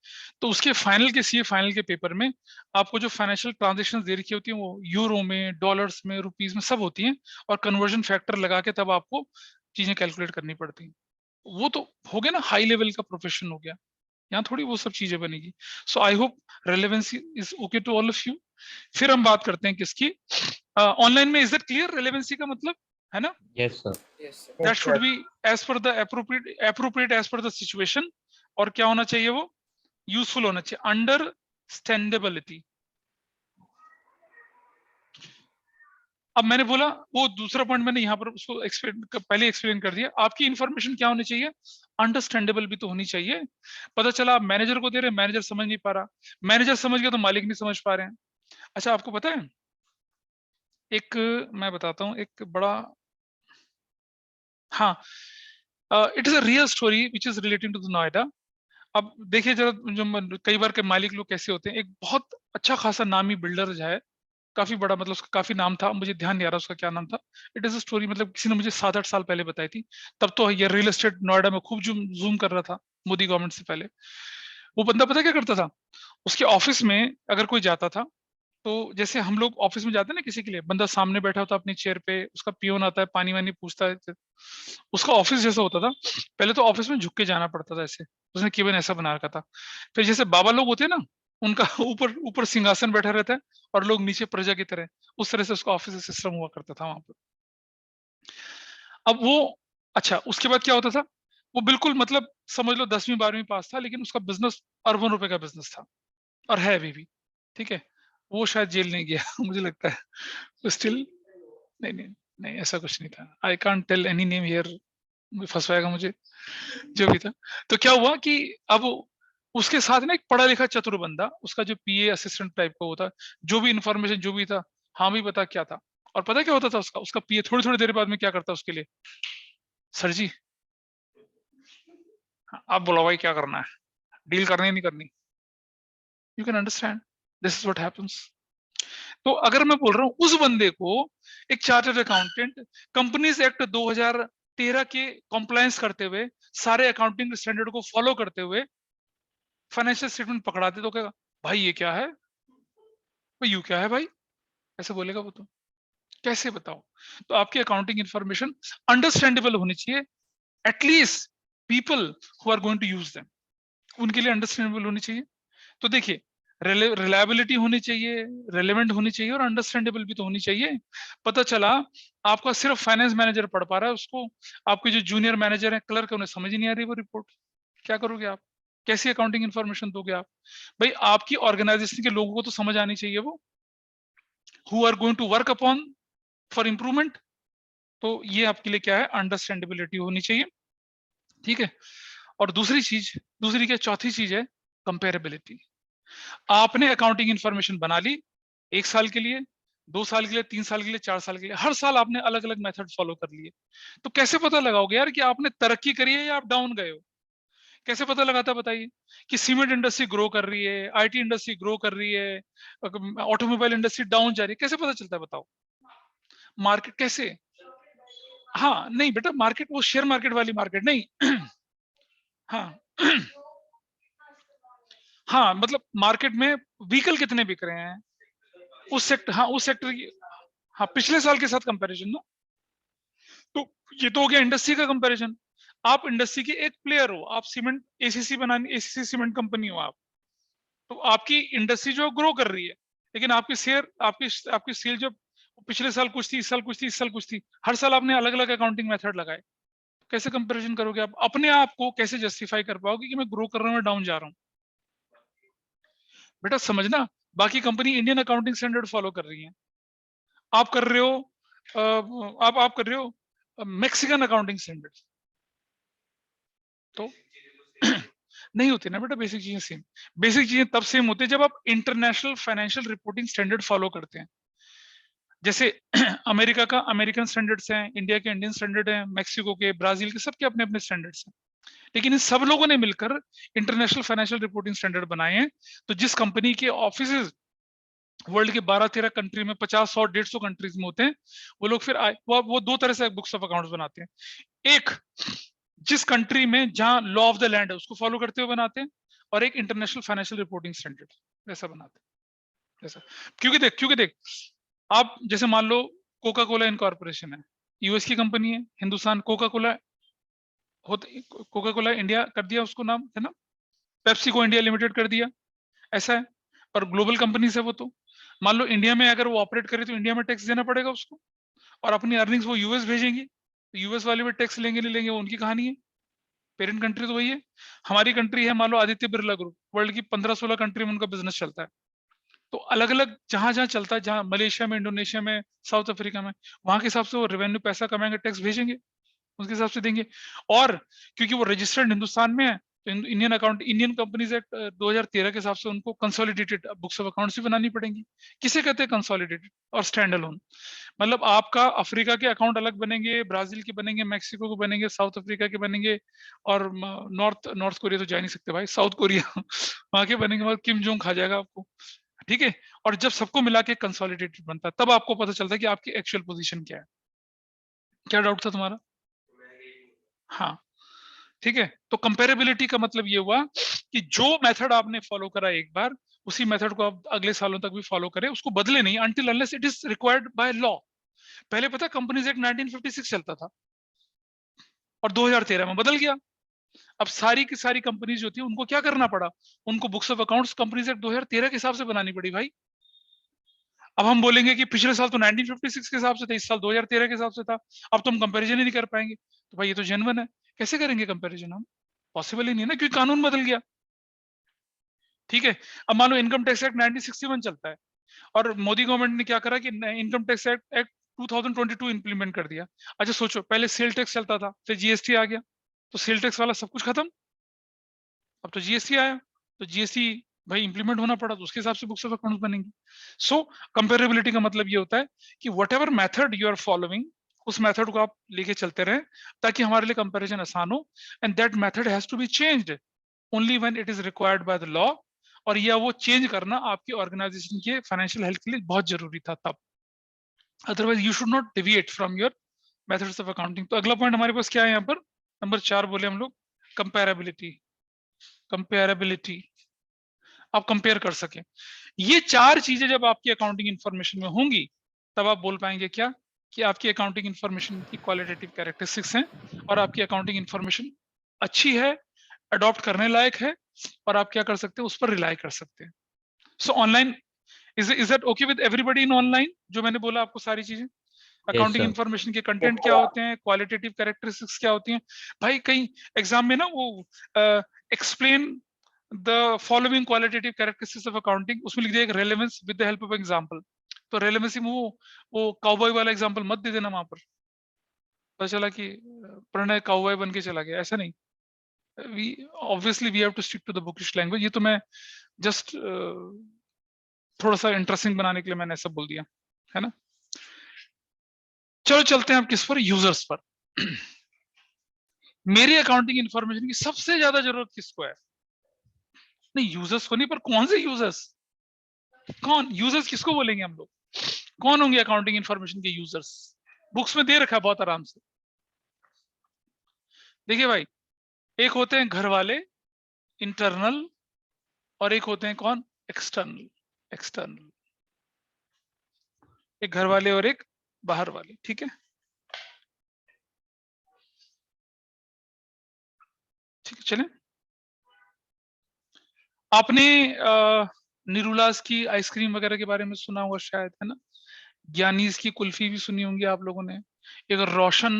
S1: तो उसके फाइनल के सीए फाइनल के पेपर में आपको जो फाइनेंशियल ट्रांजेक्शन दे रखी होती है वो यूरो में, डॉलर्स में, रुपीज में सब होती हैं, और कन्वर्जन फैक्टर लगा के तब आपको चीजें कैलकुलेट करनी पड़ती हैं। वो तो हो गया ना, हाई लेवल का प्रोफेशन हो गया। यहाँ थोड़ी वो सब चीजें बनेगी। So I hope relevancy is okay to all of you. फिर हम बात करते हैं किसकी, ऑनलाइन में। इज दैट क्लियर रेलेवेंसी का मतलब? है ना?
S2: Yes sir.
S1: That should be as per the appropriate as per the situation. और क्या होना चाहिए वो? यूजफुल होना चाहिए, अंडरस्टैंडेबिलिटी। अब मैंने बोला वो दूसरा पॉइंट मैंने यहाँ पर उसको पहले एक्सप्लेन कर दिया। आपकी इंफॉर्मेशन क्या होनी चाहिए? अंडरस्टैंडेबल भी तो होनी चाहिए। पता चला आप मैनेजर को दे रहे हैं, मैनेजर समझ नहीं पा रहा, मैनेजर समझ गया तो मालिक नहीं समझ पा रहे हैं। अच्छा आपको पता है, एक मैं बताता हूँ एक बड़ा, हाँ, it is a real story which is relating to the Noida. अब देखिए जरा, जो कई बार के मालिक लोग कैसे होते हैं, एक बहुत अच्छा खासा नामी बिल्डर जो है, काफी बड़ा, मतलब उसका काफी नाम था, मुझे ध्यान नहीं आ रहा उसका क्या नाम था। इट इज अ स्टोरी, मतलब किसी ने मुझे 7-8 साल पहले बताई थी। तब तो ये रियल एस्टेट नोएडा में खूब जूम जूम कर रहा था, मोदी गवर्नमेंट से पहले। वो बंदा पता क्या करता था, उसके ऑफिस में अगर कोई जाता था, तो जैसे हम लोग ऑफिस में जाते हैं ना किसी के लिए, बंदा सामने बैठा होता अपनी चेयर पे, उसका पियोन आता है पानी वानी पूछता है, उसका ऑफिस जैसा होता था। पहले तो ऑफिस में झुक के जाना पड़ता था ऐसे, उसने केबिन ऐसा बना रखा था। फिर जैसे बाबा लोग होते हैं ना, उनका ऊपर ऊपर सिंहासन बैठा रहता है और लोग नीचे प्रजा की तरह, उस तरह से उसका ऑफिस सिस्टम हुआ करता था वहां पर। अब वो, अच्छा उसके बाद क्या होता था, वो बिल्कुल मतलब समझ लो 10वीं 12वीं पास था, लेकिन उसका बिजनेस अरबों रुपए का बिजनेस था, और है अभी भी। ठीक है, वो शायद जेल नहीं गया मुझे लगता है स्टिल। नहीं नहीं नहीं, ऐसा कुछ नहीं था। I can't tell any name here, फंसवाएगा मुझे, जो भी था। तो क्या हुआ कि अब उसके साथ ना एक पढ़ा लिखा चतुर बंदा, उसका जो पीए असिस्टेंट टाइप का होता, जो भी इंफॉर्मेशन जो भी था, हाँ भी पता क्या था। और पता क्या होता था, उसका उसका पीए थोड़ी थोड़ी देर बाद में क्या करता उसके लिए, सर जी, हाँ, आप बोलो भाई क्या करना है। डील करनी है नहीं करनी। You can understand this is what happens. तो अगर मैं बोल रहा हूं उस बंदे को, एक चार्टर्ड अकाउंटेंट, कंपनीज एक्ट 2013 के कॉम्प्लायंस करते हुए, सारे अकाउंटिंग स्टैंडर्ड को फॉलो करते हुए फाइनेंशियल स्टेटमेंट पकड़ा दे तो क्या भाई ये क्या है, भाई यू क्या है भाई, ऐसे बोलेगा वो तो। कैसे बताओ? तो आपकी अकाउंटिंग इंफॉर्मेशन अंडरस्टैंडेबल होनी चाहिए, at least people who are going to use them, उनके लिए अंडरस्टैंडेबल होनी चाहिए। तो देखिए, रिलायबिलिटी होनी चाहिए, रेलेवेंट होनी चाहिए, और अंडरस्टैंडेबल भी तो होनी चाहिए। पता चला आपका सिर्फ फाइनेंस मैनेजर पढ़ पा रहा है उसको, आपके जो जूनियर मैनेजर है, क्लर्क है, उन्हें समझ ही नहीं आ रही वो रिपोर्ट, क्या करोगे आप? कैसी अकाउंटिंग इंफॉर्मेशन दोगे आप? भाई आपकी ऑर्गेनाइजेशन के लोगों को तो समझ आनी चाहिए वो, who are going to work upon for improvement. तो ये आपके लिए क्या है, अंडरस्टैंडेबिलिटी होनी चाहिए, ठीक है। और दूसरी चीज, दूसरी क्या, चौथी चीज है कंपेरेबिलिटी। आपने अकाउंटिंग इंफॉर्मेशन बना ली 1 साल के लिए, 2 साल के लिए, 3 साल के लिए, 4 साल के लिए, हर साल आपने अलग अलग मेथड फॉलो कर लिए, तो कैसे पता लगाओगे यार कि आपने तरक्की करी है या आप डाउन गए हो? कैसे पता लगाता है बताइए? कि सीमेंट इंडस्ट्री ग्रो कर रही है, आईटी इंडस्ट्री ग्रो कर रही है, ऑटोमोबाइल इंडस्ट्री डाउन जा रही है, कैसे पता चलता है बताओ? मार्केट कैसे? हाँ नहीं बेटा, मार्केट वो शेयर मार्केट वाली मार्केट नहीं। हाँ। हाँ मतलब मार्केट में व्हीकल कितने बिक रहे हैं उस सेक्टर, हाँ उस सेक्टर की, हाँ पिछले साल के साथ कंपैरिजन ना। तो ये तो हो गया इंडस्ट्री का कंपैरिजन। आप इंडस्ट्री के एक प्लेयर हो, आप सीमेंट एसीसी बनानी, एसीसी सीमेंट कंपनी हो आप, तो आपकी इंडस्ट्री जो ग्रो कर रही है, लेकिन आपकी शेयर, आपकी आपकी सेल जो पिछले साल कुछ थी, इस साल कुछ थी, इस साल कुछ थी, हर साल आपने अलग अलग अकाउंटिंग मेथड लगाए, कैसे कंपैरिजन करोगे आप? अपने आप को कैसे जस्टिफाई कर पाओगे कि मैं ग्रो कर रहा हूँ, डाउन जा रहा हूँ? बेटा समझना, बाकी company Indian accounting standard follow कर रही है, आप कर रहे हो आप कर रहे हो मैक्सिकन अकाउंटिंग स्टैंडर्ड। तो नहीं होती ना बेटा बेसिक चीजें सेम। बेसिक चीजें तब सेम होती है जब आप international financial reporting standard follow करते हैं। जैसे अमेरिका का अमेरिकन स्टैंडर्ड्स हैं, इंडिया के इंडियन स्टैंडर्ड हैं, मैक्सिको के, ब्राजील के, सबके अपने अपने स्टैंडर्ड्स हैं, लेकिन इन सब लोगों ने मिलकर इंटरनेशनल फाइनेंशियल रिपोर्टिंग स्टैंडर्ड बनाए हैं। तो जिस कंपनी के ऑफिस वर्ल्ड के 12-13 कंट्री में, 50-100-150 कंट्रीज में होते हैं, वो लोग फिर वो दो तरह से बुक्स ऑफ अकाउंट्स बनाते हैं। एक जिस कंट्री में जहां लॉ ऑफ द लैंड है उसको फॉलो करते हुए बनाते हैं, और एक इंटरनेशनल फाइनेंशियल रिपोर्टिंग स्टैंडर्ड वैसा बनाते हैं ऐसा। क्योंकि देख आप जैसे मान लो कोका कोला इनकॉर्पोरेशन है, यूएस की कंपनी है, हिंदुस्तान कोका कोला होते, कोका कोला इंडिया कर दिया उसको नाम है ना, पेप्सी को इंडिया लिमिटेड कर दिया, ऐसा है। पर ग्लोबल कंपनी से वो, तो मान लो इंडिया में अगर वो ऑपरेट करे तो इंडिया में टैक्स देना पड़ेगा उसको, और अपनी अर्निंग्स वो यूएस भेजेंगी, तो यूएस वाले भी टैक्स लेंगे नहीं लेंगे वो उनकी कहानी है, पेरेंट कंट्री तो वही है। हमारी कंट्री है मान लो आदित्य बिरला ग्रुप, वर्ल्ड की 15-16 कंट्री में उनका बिजनेस चलता है, तो अलग अलग जहां जहां चलता है, जहां मलेशिया में, इंडोनेशिया में, साउथ अफ्रीका में, वहां के हिसाब से वो रेवेन्यू पैसा कमाएंगे, टैक्स भेजेंगे, उसके हिसाब से देंगे। और क्योंकि वो रजिस्टर्ड हिंदुस्तान में है, तो इंडियन कंपनीज एक्ट 2013 के हिसाब से उनको कंसोलिडेटेड बुक्स ऑफ अकाउंट्स भी बनानी पड़ेंगी। किसे कहते हैं कंसोलिडेटेड और स्टैंड अलोन? मतलब आपका अफ्रीका के अकाउंट अलग बनेंगे, ब्राजील के बनेंगे, मैक्सिको के बनेंगे, साउथ अफ्रीका के बनेंगे, और नॉर्थ कोरिया तो जा नहीं सकते भाई, साउथ कोरिया वहां के बनेंगे, और किम जोंग खा जाएगा आपको, ठीक है। और जब सबको मिला के कंसोलिडेटेड बनता है, तब आपको पता चलता है कि आपकी एक्चुअल पोजीशन क्या है। क्या डाउट था तुम्हारा? हाँ ठीक है। तो कंपेरेबिलिटी का मतलब ये हुआ कि जो मेथड आपने फॉलो करा एक बार, उसी मेथड को आप अगले सालों तक भी फॉलो करें, उसको बदले नहीं until unless it is required by law. पहले पता कंपनीज एक्ट 1956 चलता था, और 2013 में बदल गया। अब सारी की सारी कंपनीज जो थी उनको क्या करना पड़ा, उनको books of accounts companies act 2013 के हिसाब से बनानी पड़ी भाई। अब हम बोलेंगे कि पिछले साल तो 1956 के हिसाब से था, इस साल 2013 के हिसाब से था, अब तो हम कंपेरिजन ही नहीं कर पाएंगे। तो भाई ये तो जेन्युइन है, कैसे करेंगे कंपेरिजन हम? पॉसिबल ही नहीं है ना, क्योंकि कानून बदल गया, ठीक है। अब मान लो इनकम टैक्स एक्ट 1961 चलता है, और मोदी गवर्नमेंट ने क्या करा कि इनकम टैक्स एक्ट 2022 इंप्लीमेंट कर दिया। अच्छा सोचो, पहले सेल टैक्स चलता था, फिर जीएसटी आ गया, तो सेल टैक्स वाला सब कुछ खत्म, अब तो जीएसटी आया, तो जीएसटी भाई इंप्लीमेंट होना पड़ा, तो उसके हिसाब से बुक्स ऑफ अकाउंट्स बनेंगी। सो कंपेरेबिलिटी का मतलब ये होता है कि whatever method you are following, उस मेथड को आप लेके चलते रहें, ताकि हमारे लिए कंपेरिजन आसान हो, and that method has to be changed only when it is required by the law, और या वो चेंज करना आपकी ऑर्गेनाइजेशन के फाइनेंशियल हेल्थ के लिए बहुत जरूरी था तब, otherwise you should not deviate from your methods of accounting. तो अगला पॉइंट हमारे पास क्या है यहाँ पर, नंबर 4 बोले हम लोग, कंपेरेबिलिटी। कंपेरेबिलिटी, आप कंपेयर कर सके। ये 4 चीजें जब आपकी अकाउंटिंग इंफॉर्मेशन में होंगी तब आप बोल पाएंगे क्या, कि आपकी अकाउंटिंग इंफॉर्मेशन की क्वालिटेटिव कैरेक्टरिस्टिक्स हैं और आपकी अकाउंटिंग इंफॉर्मेशन अच्छी है, अडॉप्ट करने लायक है, और आप क्या कर सकते हैं, उस पर रिलाई कर सकते हैं। सो online, is that okay with everybody in online, जो मैंने बोला आपको सारी चीजें,
S2: yes
S1: अकाउंटिंग
S2: sir,
S1: इंफॉर्मेशन के कंटेंट क्या होते हैं, क्वालिटेटिव कैरेक्टरिस्टिक्स क्या होती हैं। भाई कहीं एग्जाम में ना वो explain the following qualitative characteristics of accounting, उसमें लिख दिया relevance with the help of example. तो रेलेवेंसी में वो काउबॉय वाला एग्जांपल मत दे देना वहां पर, पता चला कि प्रणय काउबॉय बन के चला गया, ऐसा नहीं। We obviously we have to stick to the bookish language. ये तो मैं जस्ट थोड़ा सा इंटरेस्टिंग बनाने के लिए मैंने ऐसा बोल दिया, है ना। चलो चलते हैं अब किस पर, यूजर्स पर। मेरी अकाउंटिंग इंफॉर्मेशन की सबसे ज्यादा जरूरत किसको है, नहीं यूजर्स को नहीं, पर कौन से यूजर्स, कौन यूजर्स किसको बोलेंगे हम लोग, कौन होंगे अकाउंटिंग इंफॉर्मेशन के यूजर्स। बुक्स में दे रखा है बहुत आराम से, देखिए भाई, एक होते हैं घर वाले, इंटरनल, और एक होते हैं कौन, एक्सटर्नल। एक्सटर्नल, एक घर वाले और एक बाहर वाले, ठीक है। ठीक है, चलें। आपने निरूलास की आइसक्रीम वगैरह के बारे में सुना होगा शायद, है ना। ज्ञानीज की कुल्फी भी सुनी होंगी आप लोगों ने। एक रोशन,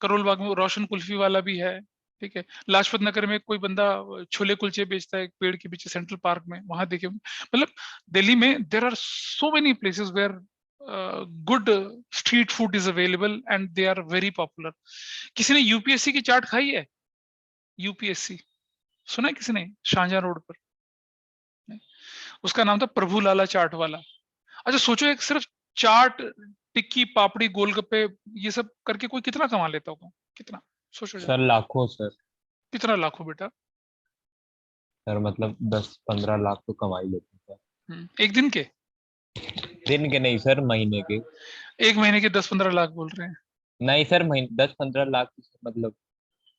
S1: करोल बाग में रोशन कुल्फी वाला भी है, ठीक है। लाजपत नगर में कोई बंदा छोले कुलचे बेचता है एक पेड़ के पीछे सेंट्रल पार्क में, वहां देखे होंगे। मतलब दिल्ली में there are so many places where good street food is available and they are very popular. किसी ने यूपीएससी की चाट खाई है, यूपीएससी सुना है किसी ने, शाहजहां रोड पर, उसका नाम था प्रभु लाला चाट वाला। अच्छा सोचो, एक सिर्फ चाट, टिक्की, पापड़ी, गोलगप्पे, ये सब करके कोई कितना कमा लेता होगा, कितना, सोचो जरा,
S2: सर लाखों सर।
S1: कितना लाखों बेटा।
S2: सर मतलब 10-15 लाख तो कमा ही लेते हैं
S1: एक दिन के,
S2: सर। दिन के नहीं सर, महीने के।
S1: एक महीने के 10-15 लाख बोल रहे हैं,
S2: नहीं सर, महीने 10-15 लाख तो सर, मतलब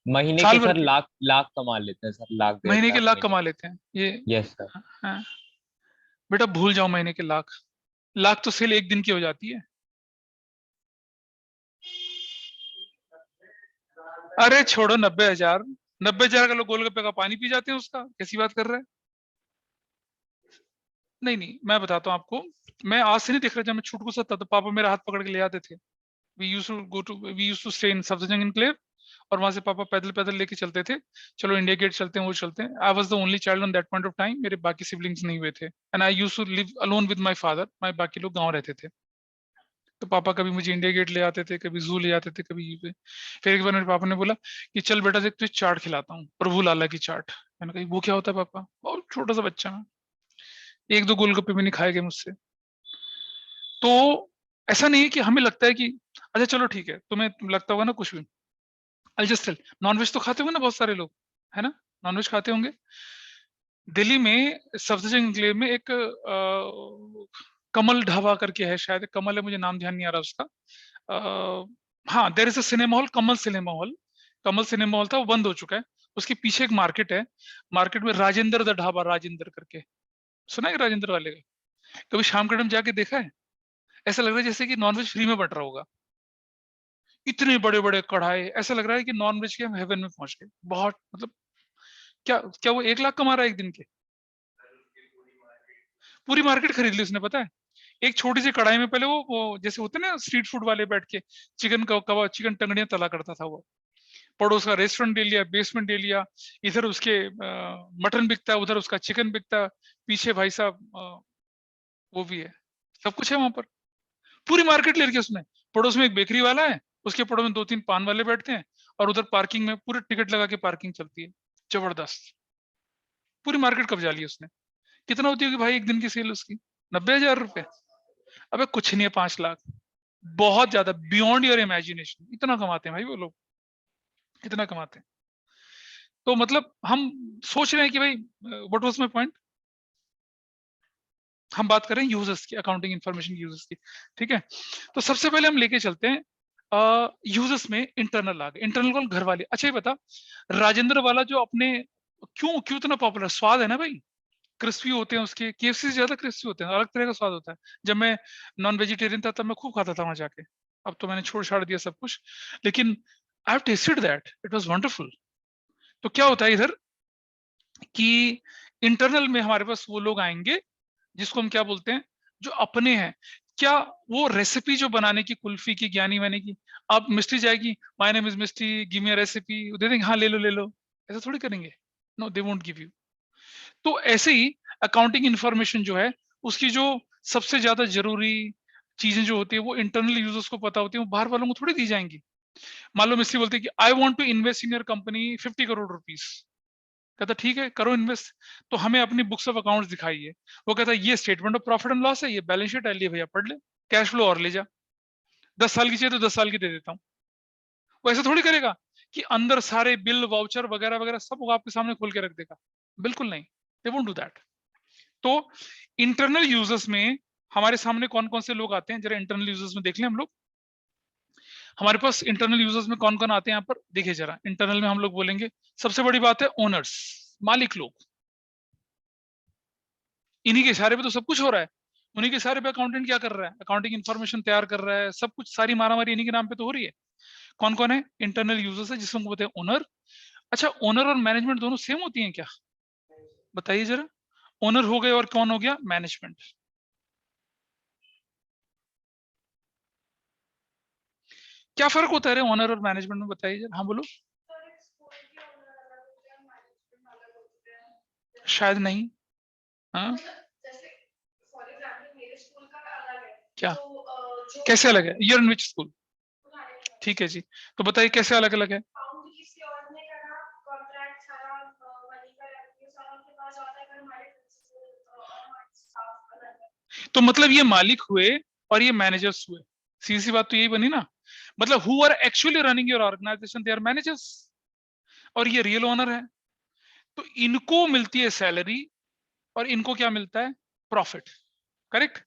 S2: महीने के
S1: साल भर
S2: सर
S1: के,
S2: लाख लाख कमा लेते हैं सर, लाख डेढ़
S1: महीने के
S2: लाख
S1: लाख
S2: महीने।
S1: कमा लेते हैं ये।
S2: Yes sir.
S1: हाँ, बेटा भूल जाओ महीने के लाख, लाख तो सेल एक दिन की हो जाती है। अरे छोड़ो, 90,000, 90,000 का लोग गोलगप्पे का पानी पी जाते हैं उसका, कैसी बात कर रहे हैं। नहीं नहीं, मैं बताता हूँ आपको, मैं आज से नहीं देख रहा, जब मैं छुटकू सा था तो पापा मेरा हाथ पकड़ के ले आते थे। We used to stay in Safdarjung Enclave, और वहां से पापा पैदल पैदल लेके चलते थे, चलो इंडिया गेट चलते हैं, वो चलते हैं। I was the only child on that point of time, मेरे बाकी सिबलिंग्स नहीं हुए थे, and I used to live alone with my father, my बाकी लोग गांव रहते थे। तो पापा कभी मुझे इंडिया गेट ले आते थे, कभी जू ले आते थे, कभी ये पे। फिर एक बार मेरे पापा ने बोला कि चल बेटा देख तुझे चाट खिलाता हूँ, प्रभु लाला की चाट। मैंने कहा वो क्या होता है पापा, बहुत छोटा सा बच्चा मैं, एक दो गोलगप्पे भी नहीं खाए गए मुझसे। तो ऐसा नहीं है कि हमें लगता है कि अच्छा चलो ठीक है, तुम्हें लगता होगा ना कुछ भी, आई जस्ट टेल, नॉनवेज तो खाते होंगे ना बहुत सारे लोग, है ना, नॉनवेज खाते होंगे। दिल्ली में सफदरजंग एन्क्लेव में एक कमल ढाबा करके है, शायद कमल है, मुझे नाम ध्यान नहीं आ रहा उसका। हाँ, there is a cinema hall, Kamal cinema hall. Kamal cinema hall था, वो बंद हो चुका है। उसके पीछे एक मार्केट है, मार्केट में राजेंद्र द ढाबा, राजेंद्र करके, सुना है राजेंद्र वाले का, कभी शाम के टाइम जाके देखा है। ऐसा लग रहा है जैसे कि नॉनवेज फ्री में बट रहा होगा, इतने बड़े बड़े कढ़ाई, ऐसा लग रहा है कि नॉनवेज के हम हेवन में पहुंच गए, बहुत मतलब। क्या क्या वो 1 लाख कमा रहा है एक दिन के, पूरी मार्केट खरीद ली उसने, पता है। एक छोटी सी कढ़ाई में पहले वो जैसे होते हैं ना स्ट्रीट फूड वाले बैठ के, चिकन का कबाब, चिकन टंगड़ियां तला करता था वो, पड़ोस का रेस्टोरेंट ले लिया, बेसमेंट ले लिया, इधर उसके मटन बिकता है, उधर उसका चिकन बिकता है, पीछे भाई साहब वो भी है, सब कुछ है वहां पर, पूरी मार्केट ले रखी है उसने। पड़ोस में एक बेकरी वाला है, उसके पड़ोस में 2-3 पान वाले बैठते हैं, और उधर पार्किंग में पूरे टिकट लगा के पार्किंग चलती है, जबरदस्त, पूरी मार्केट कब्जा ली उसने। कितना होती होगी भाई एक दिन की सेल उसकी, 90,000 रुपए। अबे कुछ नहीं है, 5 लाख, बहुत ज्यादा, बियॉन्ड योर इमेजिनेशन, इतना कमाते हैं भाई वो लोग, इतना कमाते हैं। तो मतलब हम सोच रहे हैं कि भाई व्हाट वाज माय पॉइंट, हम बात करें यूजर्स की, अकाउंटिंग इंफॉर्मेशन यूजर्स की, ठीक है। तो सबसे पहले हम लेके चलते हैं यूजर्स में इंटरनल आ गए, इंटरनल कौन, घर वाले। अच्छा ये बता, राजेंद्र वाला जो अपने क्यों क्यों इतना पॉपुलर, स्वाद है ना भाई, क्रिस्पी होते हैं उसके, केएफसी से ज्यादा क्रिस्पी होते हैं, अलग तरह का स्वाद होता है। जब मैं नॉन वेजिटेरियन था तब मैं खूब खाता था वहां जाके, अब तो मैंने छोड़ छाड़ दिया सब कुछ, लेकिन I have tested that, it was wonderful. तो क्या होता है इधर कि इंटरनल में हमारे पास वो लोग आएंगे जिसको हम क्या बोलते हैं, जो अपने हैं। क्या वो रेसिपी जो बनाने की, कुल्फी की, ज्ञानी वानी की, अब मिस्टी जाएगी, my name is Misti, give me a recipe, दे देंगे हाँ ले लो ले लो, ऐसा थोड़ी करेंगे, no they won't give you. तो ऐसे ही अकाउंटिंग इंफॉर्मेशन जो है, उसकी जो सबसे ज्यादा जरूरी चीजें जो होती है वो इंटरनल यूजर्स को पता होती है, वो बाहर वालों को थोड़ी दी जाएंगी। मान लो मिस्त्री बोलते हैं कि I want to invest in your company 50 crore rupees, कहता ठीक है करो इन्वेस्ट, तो हमें अपनी बुक्स ऑफ अकाउंट्स दिखाइए। वो कहता है ये statement of profit and loss है, ये बैलेंस शीट है, लिए भैया पढ़ ले, कैश फ्लो और ले जा, 10 साल की चाहिए तो 10 साल की दे देता हूँ। वो ऐसा थोड़ी करेगा कि अंदर सारे बिल वाउचर वगैरह वगैरह सब वो आपके सामने खोल के रख देगा, बिल्कुल नहीं, दे वोंट डू दैट। तो इंटरनल यूजर्स में हमारे सामने कौन कौन से लोग आते हैं, जरा इंटरनल यूजर्स में देख लें हम लोग। हमारे पास इंटरनल यूजर्स में कौन कौन आते हैं यहाँ पर देखिए जरा, इंटरनल में हम लोग बोलेंगे सबसे बड़ी बात है ओनर्स, मालिक लोग, इन्हीं के इशारे पे तो सब कुछ हो रहा है, उन्हीं के इशारे पे अकाउंटेंट क्या कर रहा है, अकाउंटिंग इन्फॉर्मेशन तैयार कर रहा है, सब कुछ सारी मारामारी इन्हीं के नाम पे तो हो रही है। कौन कौन है इंटरनल यूजर्स है जिसको बोलते हैं ओनर। अच्छा ओनर और मैनेजमेंट दोनों सेम होती हैं क्या, बताइए जरा, ओनर हो गए और कौन हो गया मैनेजमेंट, क्या फर्क होता है रे ओनर और मैनेजमेंट में, बताइए जरा, हाँ बोलो। शायद नहीं, हाँ क्या, कैसे अलग है, यूर इन विच स्कूल, ठीक है जी, तो बताइए कैसे अलग अलग है। तो मतलब ये मालिक हुए और ये मैनेजर्स हुए, सीधी सी बात तो यही बनी ना, मतलब who are actually running your organisation, they are managers, और ये रियल ओनर है। तो इनको मिलती है सैलरी और इनको क्या मिलता है, profit, correct,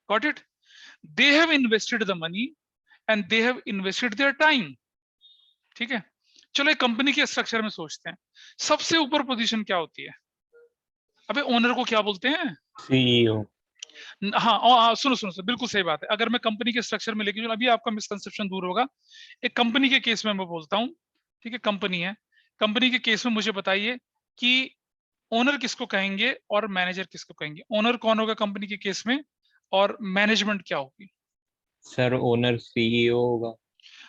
S1: got it. They have invested the money and they have invested their time, ठीक है। चलो एक कंपनी के स्ट्रक्चर में सोचते हैं, सबसे ऊपर पोजीशन क्या होती है, अबे ओनर को क्या बोलते हैं,
S2: सीईओ।
S1: हाँ सुनो सुनो सुनो, बिल्कुल सही बात है। अगर मैं कंपनी के स्ट्रक्चर में लेके चलूं, अभी आपका मिसकंसेप्शन दूर होगा। एक कंपनी के केस में मैं बोलता हूँ, ठीक है, कंपनी है, कंपनी के केस में मुझे बताइए कि ओनर किसको कहेंगे और मैनेजर किसको कहेंगे, ओनर कौन होगा कंपनी के केस में और मैनेजमेंट क्या होगी।
S2: सर ओनर सीईओ होगा।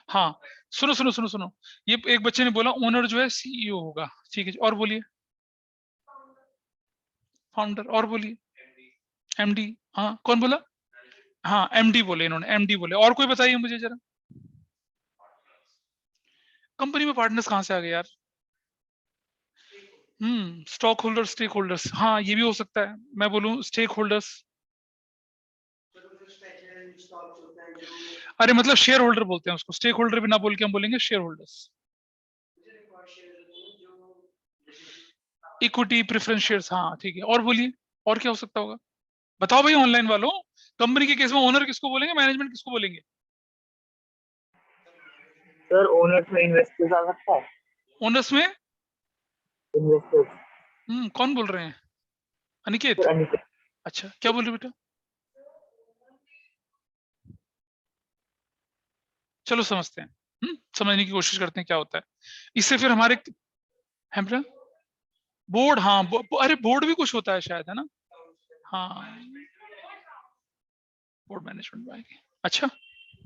S1: हाँ सुनो सुनो सुनो सुनो, ये एक बच्चे ने बोला ओनर जो है सीईओ होगा, ठीक है जी, और बोलिए, फाउंडर, और बोलिए, एमडी, हाँ कौन बोला, हाँ एमडी बोले इन्होंने, एमडी बोले, और कोई बताइए मुझे जरा, कंपनी में पार्टनर्स कहाँ से आ गए यार, स्टॉक होल्डर, स्टेक होल्डर्स, हाँ ये भी हो सकता है, मैं बोलूं स्टेक होल्डर्स, अरे मतलब शेयर होल्डर बोलते हैं उसको, स्टेक होल्डर भी ना बोल के हम बोलेंगे share holders, equity preference shares, हाँ ठीक है, और बोलिए, और क्या हो सकता होगा, बताओ भाई ऑनलाइन वालों, कंपनी के केस में ओनर किसको बोलेंगे, मैनेजमेंट किसको बोलेंगे।
S3: सर ओनर्स में इन्वेस्टर्स आ सकता है,
S1: ओनर्स में
S3: इन्वेस्टर्स,
S1: कौन बोल रहे हैं, अनिकेत,
S3: सर अनिकेत।
S1: अच्छा क्या बोल रहे बेटा, चलो समझते हैं, समझने की कोशिश करते हैं क्या होता है इससे, फिर हमारे है बेटा, बोर्ड, हाँ अरे बोर्ड भी कुछ होता है शायद, है ना, हाँ बोर्ड मैनेजमेंट में आएगी। अच्छा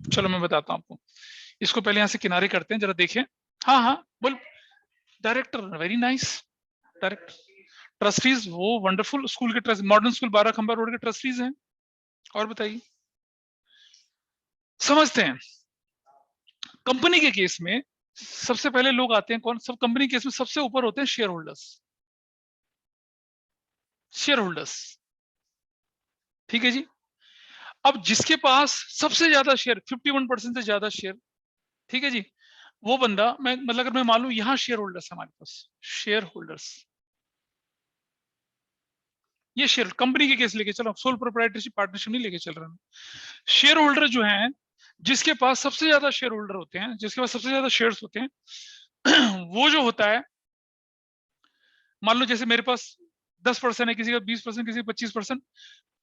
S1: चलो मैं बताता हूँ आपको, इसको पहले यहाँ से किनारे करते हैं जरा देखें, हाँ हाँ बोल, director, very nice, director, trustees वो वंडरफुल, स्कूल के ट्रस्ट, मॉडर्न स्कूल 12 खंबा रोड के ट्रस्टीज हैं, और बताइए, समझते हैं। कंपनी के केस में सबसे पहले लोग आते हैं कौन, सब कंपनी के केस में सबसे ऊपर होते हैं शेयर होल्डर्स, शेयर होल्डर्स, ठीक है जी। अब जिसके पास सबसे ज्यादा शेयर 51% से ज्यादा शेयर, ठीक है जी, वो बंदा, मैं मतलब अगर मैं मान लूं यहाँ शेयर होल्डर्स हमारे पास, शेयर होल्डर्स, ये शेयर कंपनी के केस लेके चलो, सोल प्रोप्राइटरशिप पार्टनरशिप नहीं लेके चल रहा हूं। शेयर होल्डर जो हैं, जिसके पास सबसे ज्यादा शेयर होल्डर होते हैं, जिसके पास सबसे ज्यादा शेयर्स होते हैं, वो जो होता है, मान लो जैसे मेरे पास 10% है, किसी का 20%, किसी का 25%,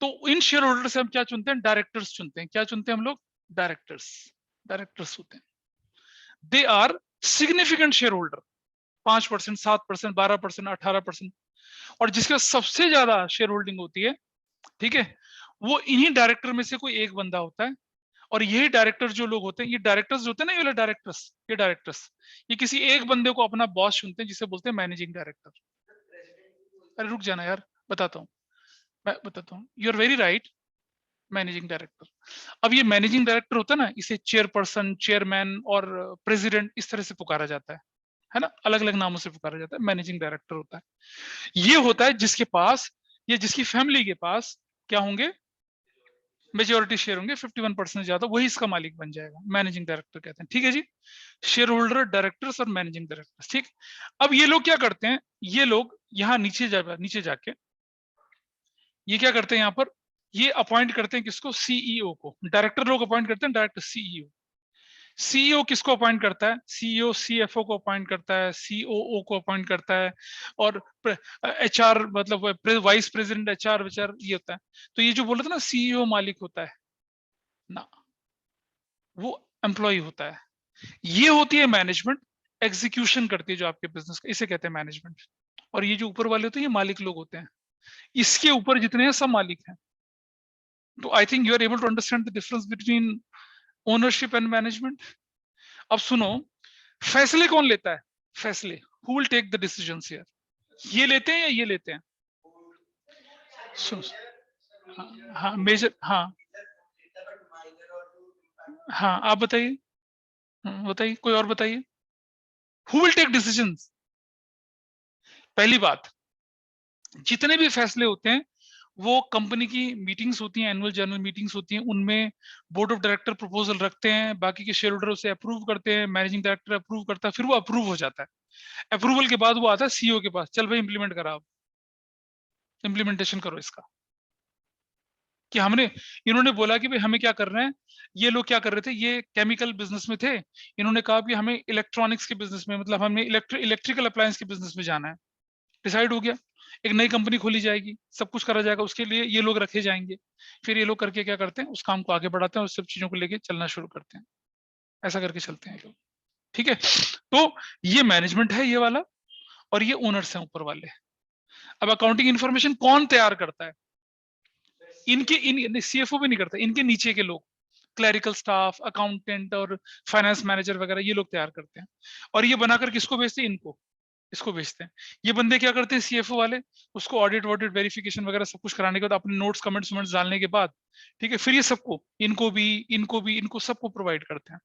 S1: तो इन शेयर होल्डर से हम क्या चुनते हैं? डायरेक्टर्स चुनते हैं। क्या चुनते हैं हम लोग? डायरेक्टर्स। डायरेक्टर्स होते हैं, they are significant shareholder, 5%, 7%, 12%, 18%। और जिसके पास सबसे ज्यादा शेयर होल्डिंग होती है, ठीक है, वो इन्हीं डायरेक्टर में से कोई एक बंदा होता है। और यही डायरेक्टर जो लोग होते हैं, ये डायरेक्टर्स जो होते हैं ना, ये वाले डायरेक्टर्स, ये डायरेक्टर्स, ये किसी एक बंदे को अपना बॉस चुनते हैं, जिसे बोलते हैं मैनेजिंग डायरेक्टर। अरे रुक जाना यार, बताता हूँ, मैं बताता हूँ। You are very right, managing director. अब ये मैनेजिंग डायरेक्टर होता है ना, इसे चेयरपर्सन, चेयरमैन और प्रेसिडेंट इस तरह से पुकारा जाता है ना, अलग अलग नामों से पुकारा जाता है। मैनेजिंग डायरेक्टर होता है, ये होता है जिसके पास, ये जिसकी फैमिली के पास क्या होंगे? मेजोरिटी शेयर होंगे, 51% ज्यादा, वही इसका मालिक बन जाएगा, मैनेजिंग डायरेक्टर कहते हैं। ठीक है जी, शेयर होल्डर, डायरेक्टर्स और मैनेजिंग डायरेक्टर्स। ठीक, अब ये लोग क्या करते हैं? ये लोग यहाँ नीचे जाके ये क्या करते हैं? यहाँ पर ये अपॉइंट करते हैं किसको? सीईओ को। डायरेक्टर लोग अपॉइंट करते हैं, डायरेक्टर सीईओ। सीईओ किसको अपॉइंट करता है? सीईओ सीएफओ को अपॉइंट करता है, सीओओ को अपॉइंट करता है, और एचआर मतलब वाइस प्रेसिडेंट एचआर विचार ये होता है। तो ये जो बोल रहे थे ना सीईओ मालिक होता है ना, वो एम्प्लॉय होता है। ये होती है मैनेजमेंट, एग्जीक्यूशन करती है जो आपके बिजनेस का, इसे कहते हैं मैनेजमेंट। और ये जो ऊपर वाले होते हैं, ये मालिक लोग होते हैं, इसके ऊपर जितने हैं सब मालिक हैं। तो I think you are able to understand the difference between ownership and management. अब सुनो, फैसले कौन लेता है? फैसले, who will take the decisions here? ये लेते हैं या ये लेते हैं? सुनो, हाँ, हाँ मेजर, हाँ हाँ, आप बताइए, बताइए, कोई और बताइए, हु विल टेक डिसीजंस? पहली बात, जितने भी फैसले होते हैं वो कंपनी की मीटिंग्स होती हैं, एनुअल जनरल मीटिंग्स होती हैं, उनमें बोर्ड ऑफ डायरेक्टर प्रपोजल रखते हैं, बाकी के शेयर होल्डर उसे अप्रूव करते हैं, मैनेजिंग डायरेक्टर अप्रूव करता है, फिर वो अप्रूव हो जाता है। अप्रूवल के बाद वो आता है सीईओ के पास, चल भाई इंप्लीमेंट करा, आप इम्प्लीमेंटेशन करो इसका। कि हमने, इन्होंने बोला कि भाई हमें क्या कर रहे हैं, ये लोग क्या कर रहे थे, ये केमिकल बिजनेस में थे, इन्होंने कहा कि हमें इलेक्ट्रॉनिक्स के बिजनेस में, मतलब हमें इलेक्ट्रिकल अप्लायंस के बिजनेस में जाना है। डिसाइड हो गया, एक नई कंपनी खोली जाएगी, सब कुछ करा जाएगा, उसके लिए ये लोग रखे जाएंगे। फिर ये लोग करके क्या करते हैं? उस काम को आगे बढ़ाते हैं और सब चीजों को लेके चलना शुरू करते हैं। ऐसा करके चलते हैं लोग। ठीक है, तो ये मैनेजमेंट है ये वाला, और ये ओनर्स हैं ऊपर वाले। अब अकाउंटिंग इन्फॉर्मेशन कौन तैयार करता है? इनके इन सीएफओ भी नहीं करता, इनके नीचे के लोग, क्लरिकल स्टाफ, अकाउंटेंट और फाइनेंस मैनेजर वगैरह, ये लोग तैयार करते हैं। और ये बनाकर किसको भेजते हैं? इनको, इसको भेजते हैं। ये बंदे क्या करते हैं सीएफओ वाले? उसको ऑडिट वॉडिट वेरिफिकेशन वगैरह सब कुछ कराने के बाद, अपने नोट्स कमेंट्स वमेंट्स डालने के बाद, ठीक है, फिर ये सबको, इनको सबको प्रोवाइड करते हैं।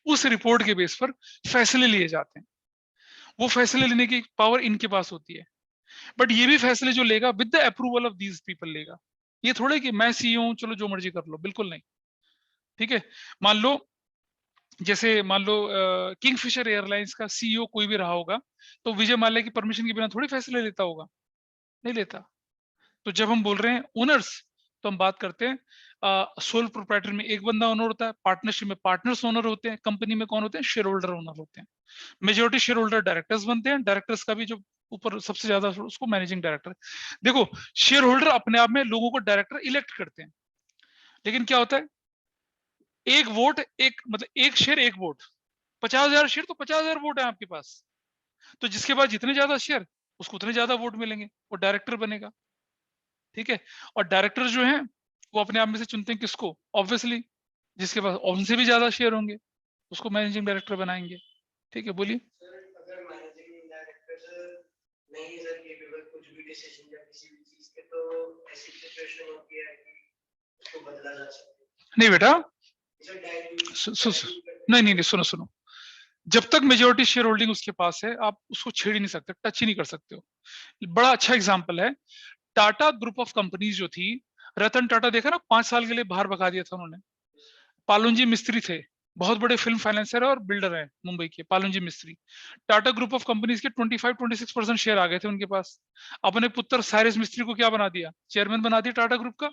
S1: उस रिपोर्ट के बेस पर फैसले लिए जाते हैं। वो फैसले लेने की पावर इनके पास होती है, बट ये भी फैसले जो लेगा with the approval of these people लेगा। ये थोड़े कि मैं सीईओ हूं, चलो जो मर्जी कर लो, बिल्कुल नहीं। ठीक है, मान लो, जैसे मान लो किंगफिशर एयरलाइंस का सीईओ कोई भी रहा होगा, तो विजय माल्या की परमिशन के बिना थोड़ी फैसले लेता होगा, नहीं लेता। तो जब हम बोल रहे हैं ओनर्स, तो हम बात करते हैं सोल प्रोप्राइटर में एक बंदा ओनर होता है, पार्टनरशिप में पार्टनर्स ओनर होते हैं, कंपनी में कौन होते हैं? शेयर होल्डर ओनर होते हैं। मेजोरिटी शेयर होल्डर डायरेक्टर्स बनते हैं, डायरेक्टर्स का भी जो ऊपर सबसे ज्यादा उसको मैनेजिंग डायरेक्टर। देखो, शेयर होल्डर अपने आप में लोगों को डायरेक्टर इलेक्ट करते हैं, लेकिन क्या होता है, एक वोट एक, मतलब एक शेयर एक वोट, 50,000 शेयर तो 50,000 वोट है आपके पास। तो जिसके पास जितने ज्यादा शेयर, उसको उतने ज्यादा वोट मिलेंगे, वो डायरेक्टर बनेगा। ठीक है, और डायरेक्टर जो है वो अपने आप में से चुनते हैं किसको? ऑब्वियसली जिसके पास उनसे भी ज्यादा शेयर होंगे, उसको मैनेजिंग डायरेक्टर बनाएंगे। ठीक है, बोलिए।
S4: अगर मैनेजिंग डायरेक्टर नहीं सर केपेबल कुछ भी डिसीजन या किसी भी चीज के, तो ऐसी सिचुएशन होती है कि उसको बदला जा सकता है।
S1: नहीं बेटा, नहीं नहीं
S4: नहीं
S1: नहीं, सुनो सुनो, जब तक मेजोरिटी शेयर होल्डिंग उसके पास है, आप उसको छेड़ ही नहीं सकते, टच ही नहीं कर सकते हो। बड़ा अच्छा एग्जांपल है, टाटा ग्रुप ऑफ कंपनीज जो थी, रतन टाटा देखा ना, 5 साल के लिए बाहर भगा दिया था उन्होंने। पालुंजी मिस्त्री थे, बहुत बड़े फिल्म फाइनेंसर है और बिल्डर है मुंबई के, पालनजी मिस्त्री। टाटा ग्रुप ऑफ कंपनीज के 25-26% शेयर आ गए थे उनके पास। अपने पुत्र साइरस मिस्त्री को क्या बना दिया, चेयरमैन बना दिया टाटा ग्रुप का।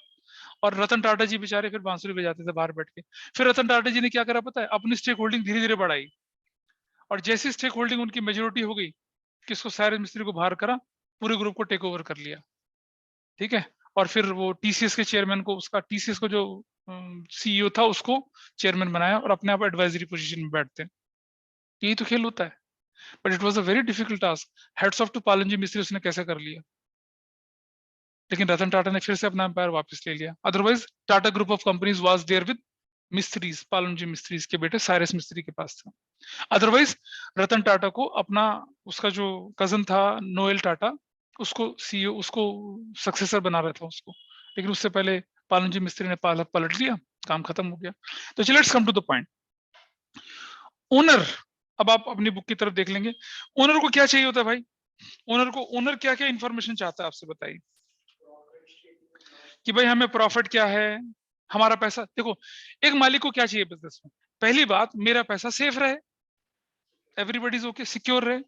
S1: और रतन टाटा जी बेचारे फिर बांसुरी बजाते थे बाहर बैठ के। फिर रतन टाटा जी ने क्या करा पता है, अपनी स्टेक होल्डिंग धीरे धीरे बढ़ाई, और जैसी स्टेक होल्डिंग उनकी मेजोरिटी हो गई, किसको, साइरस मिस्त्री को बाहर करा, पूरे ग्रुप को टेक ओवर कर लिया। ठीक है, और फिर वो टीसीएस के चेयरमैन को, उसका टीसीएस को जो सीईओ था उसको चेयरमैन बनाया, और अपने आप एडवाइजरी पोजीशन में बैठते हैं। यही तो खेल होता है। But it was a very difficult task. Hats off to Pallonji Mistry, उसने कैसे कर लिया। लेकिन रतन टाटा ने फिर से अपना एम्पायर वापस ले लिया। Otherwise Tata group of companies was there with Mistrys, Pallonji Mistrys के बेटे साइरस मिस्त्री के पास था। अदरवाइज रतन टाटा को अपना, उसका जो कजन था नोएल टाटा, उसको सीईओ, उसको सक्सेसर बना रहा था उसको, लेकिन उससे पहले पालनजी मिस्त्री ने पलट लिया, काम खत्म हो गया। तो चलिए let's come to the point. Owner, अब आप अपनी बुक की तरफ देख लेंगे। ओनर को क्या चाहिए होता है भाई, ओनर को, ओनर क्या क्या इंफॉर्मेशन चाहता है आपसे बताइए, कि भाई हमें प्रॉफिट क्या है, हमारा पैसा। देखो, एक मालिक को क्या चाहिए बिजनेस में, पहली बात मेरा पैसा सेफ रहे, एवरीबॉडीज ओके, सिक्योर रहे।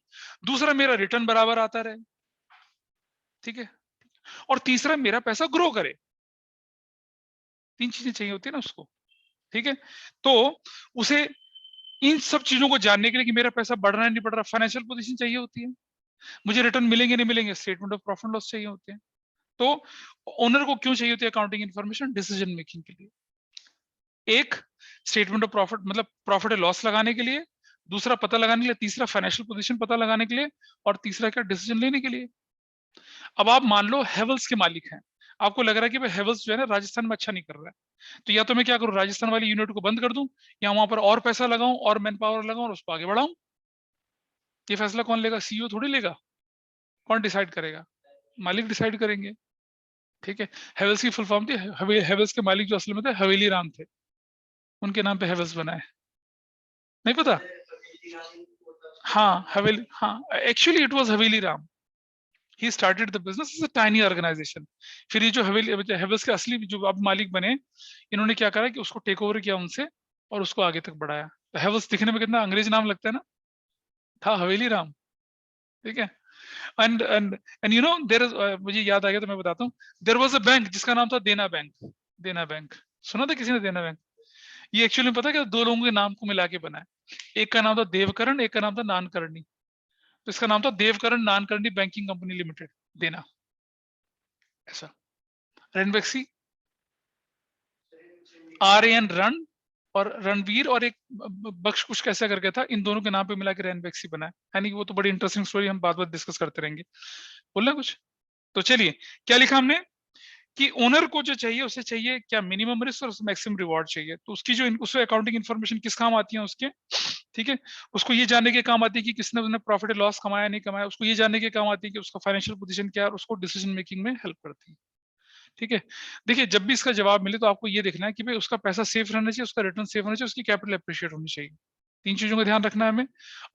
S1: दूसरा, मेरा रिटर्न बराबर आता रहे। ठीक है, और तीसरा, मेरा पैसा ग्रो करे। तीन चीजें चाहिए होती है ना उसको। ठीक है, तो उसे इन सब चीजों को जानने के लिए कि मेरा पैसा बढ़ रहा है नहीं बढ़ रहा, फाइनेंशियल पोजीशन चाहिए होती है, मुझे रिटर्न मिलेंगे नहीं मिलेंगे, स्टेटमेंट ऑफ प्रॉफिट लॉस चाहिए होते हैं। तो ओनर को क्यों चाहिए होती है अकाउंटिंग इन्फॉर्मेशन, डिसीजन मेकिंग के लिए। एक, स्टेटमेंट ऑफ प्रॉफिट मतलब प्रॉफिट एंड लॉस लगाने के लिए, दूसरा पता लगाने के लिए, तीसरा फाइनेंशियल पोजीशन पता लगाने के लिए, और तीसरा क्या, डिसीजन लेने के लिए। अब आप मान लो हेवल्स के मालिक हैं, आपको लग रहा है कि भाई हेवल्स जो है ना राजस्थान में अच्छा नहीं कर रहा है, तो या तो मैं क्या करूं, राजस्थान वाली यूनिट को बंद कर दूं, या वहां पर और पैसा लगाऊं और मैन पावर लगाऊं और उसको आगे बढ़ाऊं। ये फैसला कौन लेगा, सीईओ थोड़ी लेगा। कौन डिसाइड करेगा, मालिक डिसाइड करेंगे। ठीक है, हेवल्स की फुल फॉर्म थी, हेवल्स के मालिक जो असल में थे हवेली राम थे, उनके नाम पे हेवल्स बना है, नहीं पता। हाँ हवेली, हाँ actually it was Haveli Ram, he started the business is a tiny organisation. फिर ये जो हवेली, हेवल्स के असली जो अब मालिक बने, इन्होंने क्या करा कि उसको टेक ओवर किया उनसे, और उसको आगे तक बढ़ाया। तो हेवल्स दिखने में कितना अंग्रेजी नाम लगता है ना, था हवेली राम। ठीक है, and and and you know there is, मुझे याद आ गया तो मैं बताता हूँ, देयर वाज अ बैंक जिसका नाम था देना बैंक। देना बैंक सुना था किसी ने, देना बैंक। ये एक्चुअली पता है क्या, दो लोगों के नाम को मिला के बना है। एक का नाम था देवकरण, एक का नाम था नानकर्णी। तो इसका नाम था देवकरण नानकर्णी बैंकिंग कंपनी लिमिटेड, देना, ऐसा। रणबैक्सी, RAN रन, और रणवीर, और एक बख्श कुछ कैसा करके था, इन दोनों के नाम पे मिला के रैनबैक्सी बना है। यानी कि वो तो बड़ी इंटरेस्टिंग स्टोरी, हम बात बात डिस्कस करते रहेंगे। बोलना कुछ, तो चलिए क्या लिखा हमने, कि ओनर को जो चाहिए उसे चाहिए क्या, मिनिमम रिस्क और मैक्सिमम रिवॉर्ड चाहिए। तो उसकी जो उससे अकाउंटिंग इन्फॉर्मेशन किस काम आती है उसके, ठीक है, उसको ये जानने के काम आती है कि किसने उसने प्रॉफिट लॉस कमाया नहीं कमाया, उसको ये जानने के काम आती है कि उसका फाइनेंशियल पोजीशन क्या है, और उसको डिसीजन मेकिंग में हेल्प करती है। ठीक है, देखिए जब भी इसका जवाब मिले तो आपको ये देखना है कि भाई उसका पैसा सेफ रहना चाहिए, उसका रिटर्न सेफ होना चाहिए, उसकी कैपिटल अप्रिशिएट होनी चाहिए। तीन चीजों का ध्यान रखना है हमें।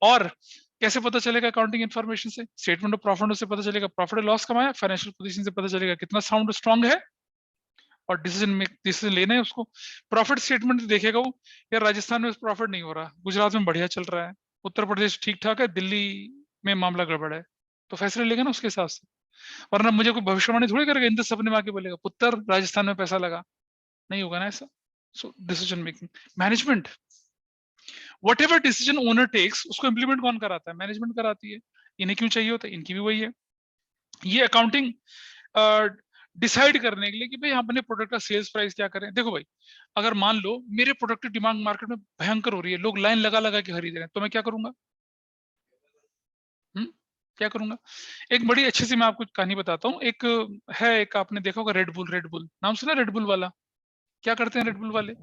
S1: और कैसे पता चलेगा अकाउंटिंग इन्फॉर्मेशन से, स्टेटमेंट ऑफ प्रॉफिट से पता चलेगा प्रॉफिट लॉस कमाया, फाइनेंशियल पोजीशन से पता चलेगा कितना साउंड स्ट्रांग है, और डिसीजन लेना है उसको। प्रॉफिट स्टेटमेंट देखेगा वो, यार राजस्थान में प्रॉफिट नहीं हो रहा, गुजरात में बढ़िया चल रहा है, उत्तर प्रदेश ठीक ठाक है, दिल्ली में मामला गड़बड़ है, तो फैसले लेगा ना उसके हिसाब से। वरना मुझे कोई भविष्यवाणी थोड़ी करेगा, इंद्र सपने में आके बोलेगा पुत्र राजस्थान में पैसा लगा, नहीं होगा ना ऐसा। So decision making, management, whatever decision owner takes उसको इंप्लीमेंट कौन कराता है, मैनेजमेंट कराती है। इन्हें क्यों चाहिए होता है, इनकी भी वही है। ये अकाउंटिंग डिसाइड करने के लिए कि भाई हम अपने प्रोडक्ट का सेल्स प्राइस क्या करें। देखो भाई, अगर मान लो मेरे प्रोडक्ट की डिमांड मार्केट में भयंकर हो रही है, लोग लाइन लगा लगा के खरीद रहे हैं, तो मैं क्या करूंगा, क्या करूंगा। एक बड़ी अच्छी सी मैं आपको कहानी बताता हूँ। एक है, एक आपने देखा होगा रेडबुल, रेडबुल नाम सुना, रेडबुल वाला। क्या करते हैं रेडबुल वाले,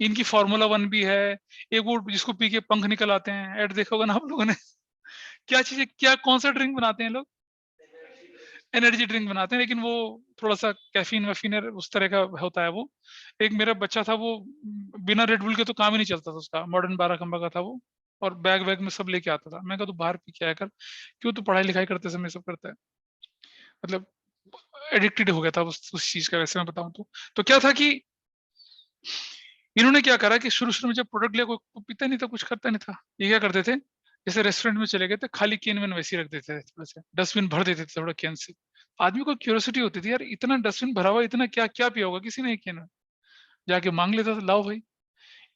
S1: इनकी फार्मूला 1 भी है, एक वो जिसको पी के पंख निकल आते हैं, ऐड देखा होगा ना आप लोगों ने। क्या चीज, क्या कौन सा ड्रिंक बनाते हैं लोग, एनर्जी ड्रिंक बनाते हैं, लेकिन वो थोड़ा सा कैफीन वैफीन उस तरह का होता है वो। एक मेरा बच्चा था, वो बिना रेडबुल के तो काम ही नहीं चलता था उसका, मॉडर्न 12 खंबा का था वो, और बैग वैग में सब लेके आता था। मैं कहा तू बाहर पी के आया कर, क्यों, तू पढ़ाई लिखाई करते समय सब करता है, मतलब एडिक्टेड हो गया था उस चीज का। वैसे मैं बताऊं तो क्या था कि इन्होंने क्या करा कि शुरू में जब प्रोडक्ट लिया कोई पीता नहीं था, कुछ करता नहीं था, ये क्या करते थे, जैसे रेस्टोरेंट में चले गए थे, खाली केन में वैसे ही रख देते थे, थोड़ा सा डस्टबिन भर देते थे थोड़ा केन से। आदमी को क्यूरियोसिटी होती थी, यार इतना डस्टबिन भरा हुआ, इतना क्या क्या पिया होगा किसी ने केन में, जाके मांग लेता था, लाओ भाई।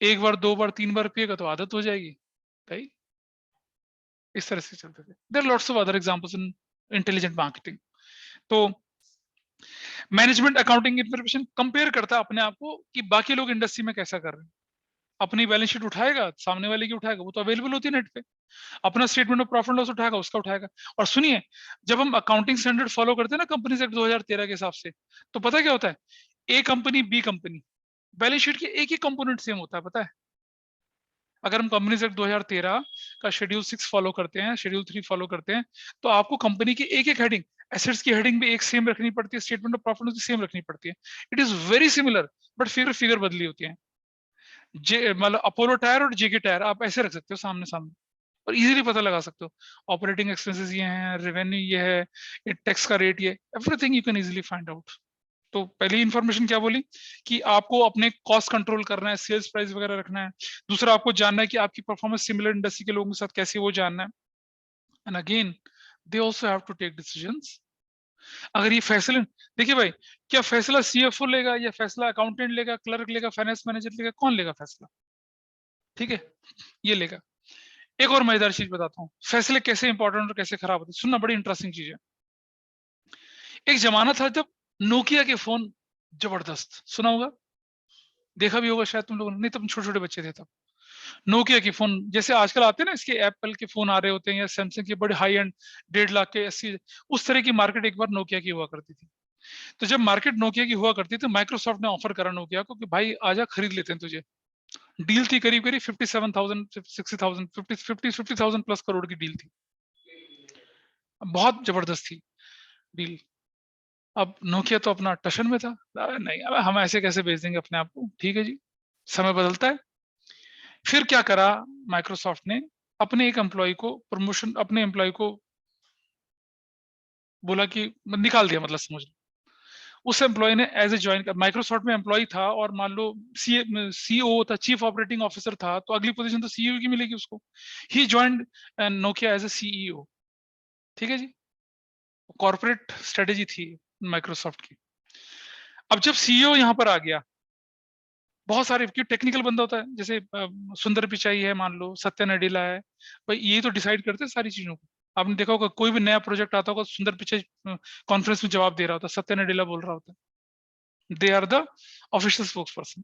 S1: एक बार, दो बार, तीन बार पिएगा तो आदत हो जाएगी भाई। इस तरह से चलते थे। There lots of other examples in intelligent marketing. तो मैनेजमेंट अकाउंटिंग इन्फॉर्मेशन कंपेयर करता है अपने आप को कि बाकी लोग इंडस्ट्री में कैसा कर रहे हैं। अपनी बैलेंस शीट उठाएगा, सामने वाले की उठाएगा, वो तो अवेलेबल होती है नेट पे। अपना स्टेटमेंट ऑफ प्रॉफिट लॉस उठाएगा, उसका उठाएगा। और सुनिए, जब हम अकाउंटिंग स्टैंडर्ड फॉलो करते हैं ना कंपनीज एक्ट 2013 के हिसाब से, तो पता क्या होता है, A company B company, balance sheet के एक ही कंपोनेंट सेम होता है, पता है। अगर हम कंपनीज एक्ट 2013 का शेड्यूल 6 फॉलो करते हैं, शेड्यूल 3 फॉलो करते हैं, तो आपको कंपनी की एक एक हेडिंग, एसेट्स की हेडिंग भी एक सेम रखनी पड़ती है, स्टेटमेंट ऑफ प्रॉफिट भी सेम रखनी पड़ती है। It is very similar, but figure बदली होती है। जे मतलब अपोलो टायर और जेके टायर आप ऐसे रख सकते हो सामने सामने, और इजीली पता लगा सकते हो। ऑपरेटिंग एक्सपेंसेस ये हैं, रेवेन्यू ये है, ये टैक्स का रेट ये, everything you can easily find out. तो पहली इंफॉर्मेशन क्या बोली कि आपको अपने कॉस्ट कंट्रोल करना है, सेल्स प्राइस वगैरह रखना है। दूसरा, आपको जानना है कि आपकी परफॉर्मेंस सिमिलर इंडस्ट्री के लोगों के साथ कैसी है, वो जानना है। And again they also have to take decisions. अगर ये फैसले, देखिए भाई, क्या फैसला सीएफओ लेगा, या फैसला अकाउंटेंट लेगा, क्लर्क लेगा, फाइनेंस मैनेजर लेगा, कौन लेगा फैसला? ठीक है, ये लेगा। एक और मजेदार चीज बताता हूँ, फैसले कैसे इंपॉर्टेंट और कैसे खराब होते हैं, सुनना, बड़ी इंटरेस्टिंग चीज है। एक जमाना था जब नोकिया के फोन जबरदस्त, सुना होगा, देखा भी होगा शायद तुम लोगों ने, नहीं तुम छोटे छोटे बच्चे थे तब। नोकिया के फोन जैसे आजकल आते हैं ना, इसके एप्पल के फोन आ रहे होते हैं, या सैमसंग के बड़े हाई एंड 1.5 लाख के 80, उस तरह की मार्केट एक बार नोकिया की हुआ करती थी। तो जब मार्केट नोकिया की हुआ करती थी, माइक्रोसॉफ्ट ने ऑफर करा नोकिया को कि भाई आजा खरीद लेते हैं तुझे। डील थी करीब करीब 57,000 60,000 50,000 प्लस करोड़ की डील थी, बहुत जबरदस्त थी डील। अब नोकिया तो अपना टशन में था, नहीं अब हम ऐसे कैसे बेच देंगे अपने आप को, ठीक है जी, समय बदलता है। फिर क्या करा माइक्रोसॉफ्ट ने, अपने एक एम्प्लॉय को प्रमोशन, अपने एम्प्लॉय को बोला कि निकाल दिया, मतलब समझ लो। उस एम्प्लॉय ने एज ए ज्वाइन कर, माइक्रोसॉफ्ट में एम्प्लॉय था, और मान लो सीईओ था, चीफ ऑपरेटिंग ऑफिसर था, तो अगली पोजीशन तो सीईओ की मिलेगी उसको। He joined Nokia as a CEO, ठीक है जी, कॉर्पोरेट स्ट्रेटेजी थी माइक्रोसॉफ्ट की। अब जब सीईओ यहाँ पर आ गया, बहुत सारे, क्यों टेक्निकल बंदा होता है, जैसे सुंदर पिचाई है, मान लो सत्या नडेला है, भाई ये तो डिसाइड करते हैं सारी चीजों को। आपने देखा होगा कोई भी नया प्रोजेक्ट आता होगा, सुंदर पिचाई कॉन्फ्रेंस में जवाब दे रहा होता है, सत्या नडेला बोल रहा होता है, they are the official spokesperson.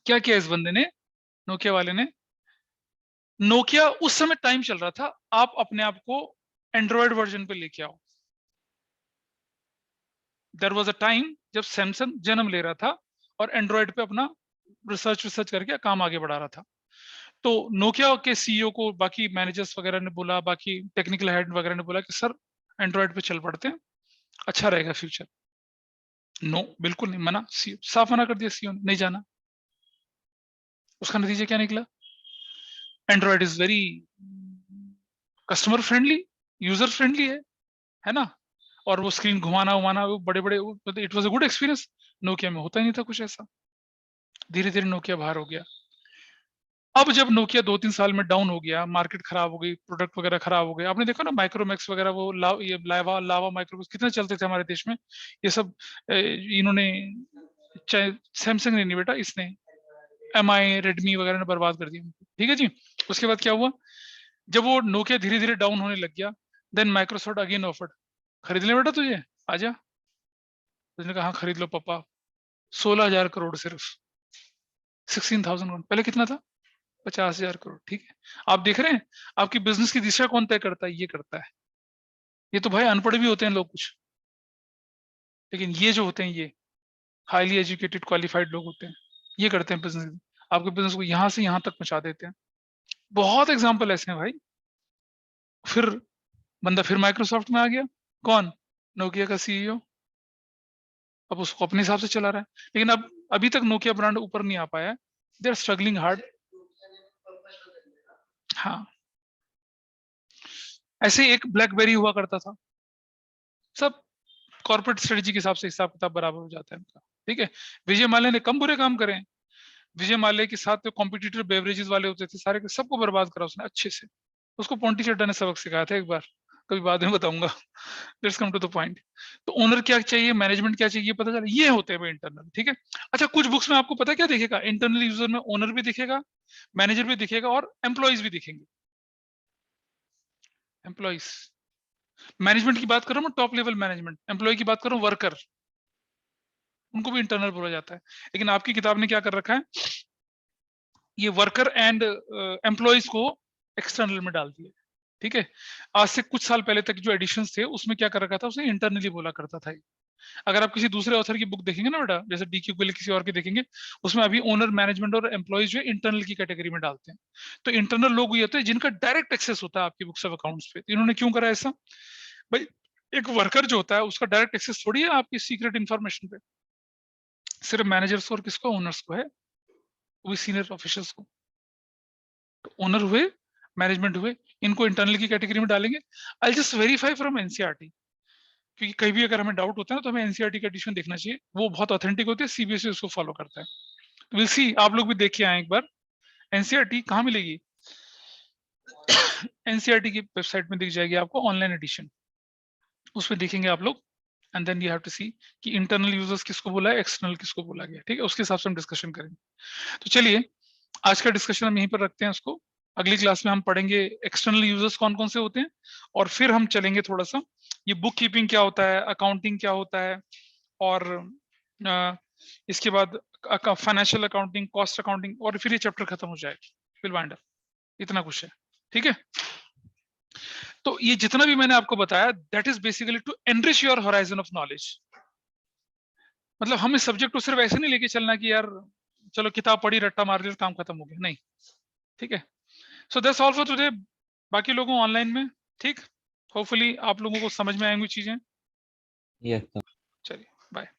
S1: क्या किया इस बंदे ने, नोकिया वाले ने, नोकिया उस समय टाइम चल रहा था, आप अपने आप को एंड्रॉयड वर्जन पे लेके आओ। देयर वाज अ टाइम जब सैमसंग जन्म ले रहा था, और एंड्रॉयड पे अपना रिसर्च करके काम आगे बढ़ा रहा था। तो नोकिया के सीईओ को बाकी मैनेजर्स वगैरह ने बोला, बाकी टेक्निकल हेड वगैरह ने बोला कि सर एंड्रॉयड पे चल पड़ते हैं, अच्छा रहेगा फ्यूचर। नो, बिल्कुल नहीं, मना, सीईओ साफ मना कर दिया, सीईओ ने नहीं जाना। उसका नतीजा क्या निकला, Android is very customer friendly, user friendly है ना, और वो स्क्रीन घुमाना उमाना, वो बड़े बड़े, it was a good experience. Nokia में होता ही नहीं था कुछ ऐसा। धीरे धीरे नोकिया बाहर हो गया। अब जब नोकिया 2-3 साल में डाउन हो गया, मार्केट खराब हो गई, प्रोडक्ट वगैरह खराब हो गए, आपने देखा ना माइक्रोमैक्स वगैरह, वो ये लावा माइक्रोमैक्स कितने चलते थे हमारे देश में, ये सब इन्होंने, चाहे सैमसंग ने नहीं बेटा, इसने एमआई रेडमी वगैरह ने बर्बाद कर दिया, ठीक है जी। उसके बाद क्या हुआ, जब वो नोकिया धीरे धीरे डाउन होने लग गया, देन माइक्रोसॉफ्ट अगेन ऑफर्ड, खरीद ले बेटा तुझे, आजा। उसने कहा हाँ खरीद लो पापा। 16,000 करोड़ सिर्फ, 16,000 करोड़, पहले कितना था, 50,000 करोड़, ठीक है। आप देख रहे हैं, आपकी बिजनेस की दिशा कौन तय करता है, ये करता है। ये तो भाई अनपढ़ भी होते हैं लोग कुछ, लेकिन ये जो होते हैं, ये हाईली एजुकेटेड क्वालिफाइड लोग होते हैं, ये करते हैं बिजनेस, आपके बिजनेस को यहाँ से यहाँ तक पहुंचा देते हैं। बहुत एग्जाम्पल ऐसे हैं भाई। फिर बंदा फिर माइक्रोसॉफ्ट में आ गया, कौन, नोकिया का सीईओ। अब उसको अपने हिसाब से चला रहा है, लेकिन अब अभी तक नोकिया ब्रांड ऊपर नहीं आ पाया है, दे आर स्ट्रगलिंग हार्ड। हाँ, ऐसे एक ब्लैकबेरी हुआ करता था, सब कॉर्पोरेट स्ट्रेटेजी के हिसाब से हिसाब किताब बराबर हो जाता है उनका, ठीक है। विजय माल्या ने कम बुरे काम करे, विजय माल्या के साथ कॉम्पिटिटर बेवरेजेस वाले होते थे सारे के सबको बर्बाद करा उसने अच्छे से। उसको पोंटी चड्डा ने सबक सिखाया था एक बार, कभी बाद में बताऊंगा। Let's come to the point. तो ओनर क्या चाहिए, मैनेजमेंट क्या चाहिए, पता चला ये होते हैं इंटरनल। ठीक है, अच्छा कुछ बुक्स में आपको पता है क्या दिखेगा, इंटरनल यूजर में ओनर भी दिखेगा, मैनेजर भी दिखेगा और एम्प्लॉइज भी दिखेंगे। एम्प्लॉइज, मैनेजमेंट की बात कर रहा हूँ मैं, टॉप लेवल मैनेजमेंट। एम्प्लॉय की बात कर रहा हूँ, वर्कर, उनको भी इंटरनल बोला जाता है। लेकिन आपकी किताब ने क्या कर रखा है, ये वर्कर एंड एम्प्लॉइज को एक्सटर्नल में डाल दिया। ठीक है, आज से कुछ साल पहले तक जो एडिशंस थे उसमें क्या कर रखा था, उसने इंटरनली बोला करता था। अगर आप किसी दूसरे ऑथर की बुक देखेंगे ना बेटा, जैसे डीक्यू के लिए किसी और की देखेंगे, उसमें अभी ओनर, मैनेजमेंट और एम्प्लॉइज जो है इंटरनल की कैटेगरी में डालते हैं। तो इंटरनल लोग ये होते हैं जिनका डायरेक्ट एक्सेस होता है आपकी बुक्स ऑफ अकाउंट्स पे। इन्होंने क्यों करा ऐसा भाई, एक वर्कर जो होता है उसका डायरेक्ट एक्सेस थोड़ी है आपकी सीक्रेट इन्फॉर्मेशन पे, सिर्फ मैनेजर्स और किसको, ओनर्स को है, वो भी सीनियर ऑफिसर्स को। तो ओनर हुए, मैनेजमेंट हुए, इनको इंटरनल की कैटेगरी में डालेंगे। I just verify from NCERT, क्योंकि कहीं भी अगर हमें डाउट होता है ना तो हमें एनसीईआरटी का एडिशन देखना चाहिए, वो बहुत ऑथेंटिक होती है, सीबीएसई उसको फॉलो करता है। विल सी, आप लोग भी देख के आए एक बार। एनसीईआरटी कहाँ मिलेगी, एनसीईआरटी की वेबसाइट में दिख जाएगी आपको ऑनलाइन एडिशन, उसमें देखेंगे आप लोग। And then you have to see कि इंटरनल यूजर्स किसको बोला है, एक्सटर्नल किसको बोला गया। ठीक है, उसके हिसाब से हम डिस्कशन करेंगे। तो चलिए आज का डिस्कशन हम यहीं पर रखते हैं उसको। अगली क्लास में हम पढ़ेंगे एक्सटर्नल यूजर्स कौन कौन से होते हैं, और फिर हम चलेंगे थोड़ा सा ये बुक कीपिंग क्या होता है, अकाउंटिंग क्या होता है, और इसके बाद फाइनेंशियल अकाउंटिंग, कॉस्ट अकाउंटिंग, और फिर ये चैप्टर खत्म हो जाएगा, विल वाइंड अप। इतना कुछ है। ठीक है, तो ये जितना भी मैंने आपको बताया, that is basically to enrich your horizon of knowledge. मतलब हम इस सब्जेक्ट को सिर्फ ऐसे नहीं लेके चलना कि यार चलो किताब पढ़ी, रट्टा मार लिया, काम खत्म हो गया, नहीं। ठीक है, so that's all for today. बाकी लोगों ऑनलाइन में, ठीक, होपफुली आप लोगों को समझ में आएंगी चीजें।
S2: Yes sir.
S1: चलिए।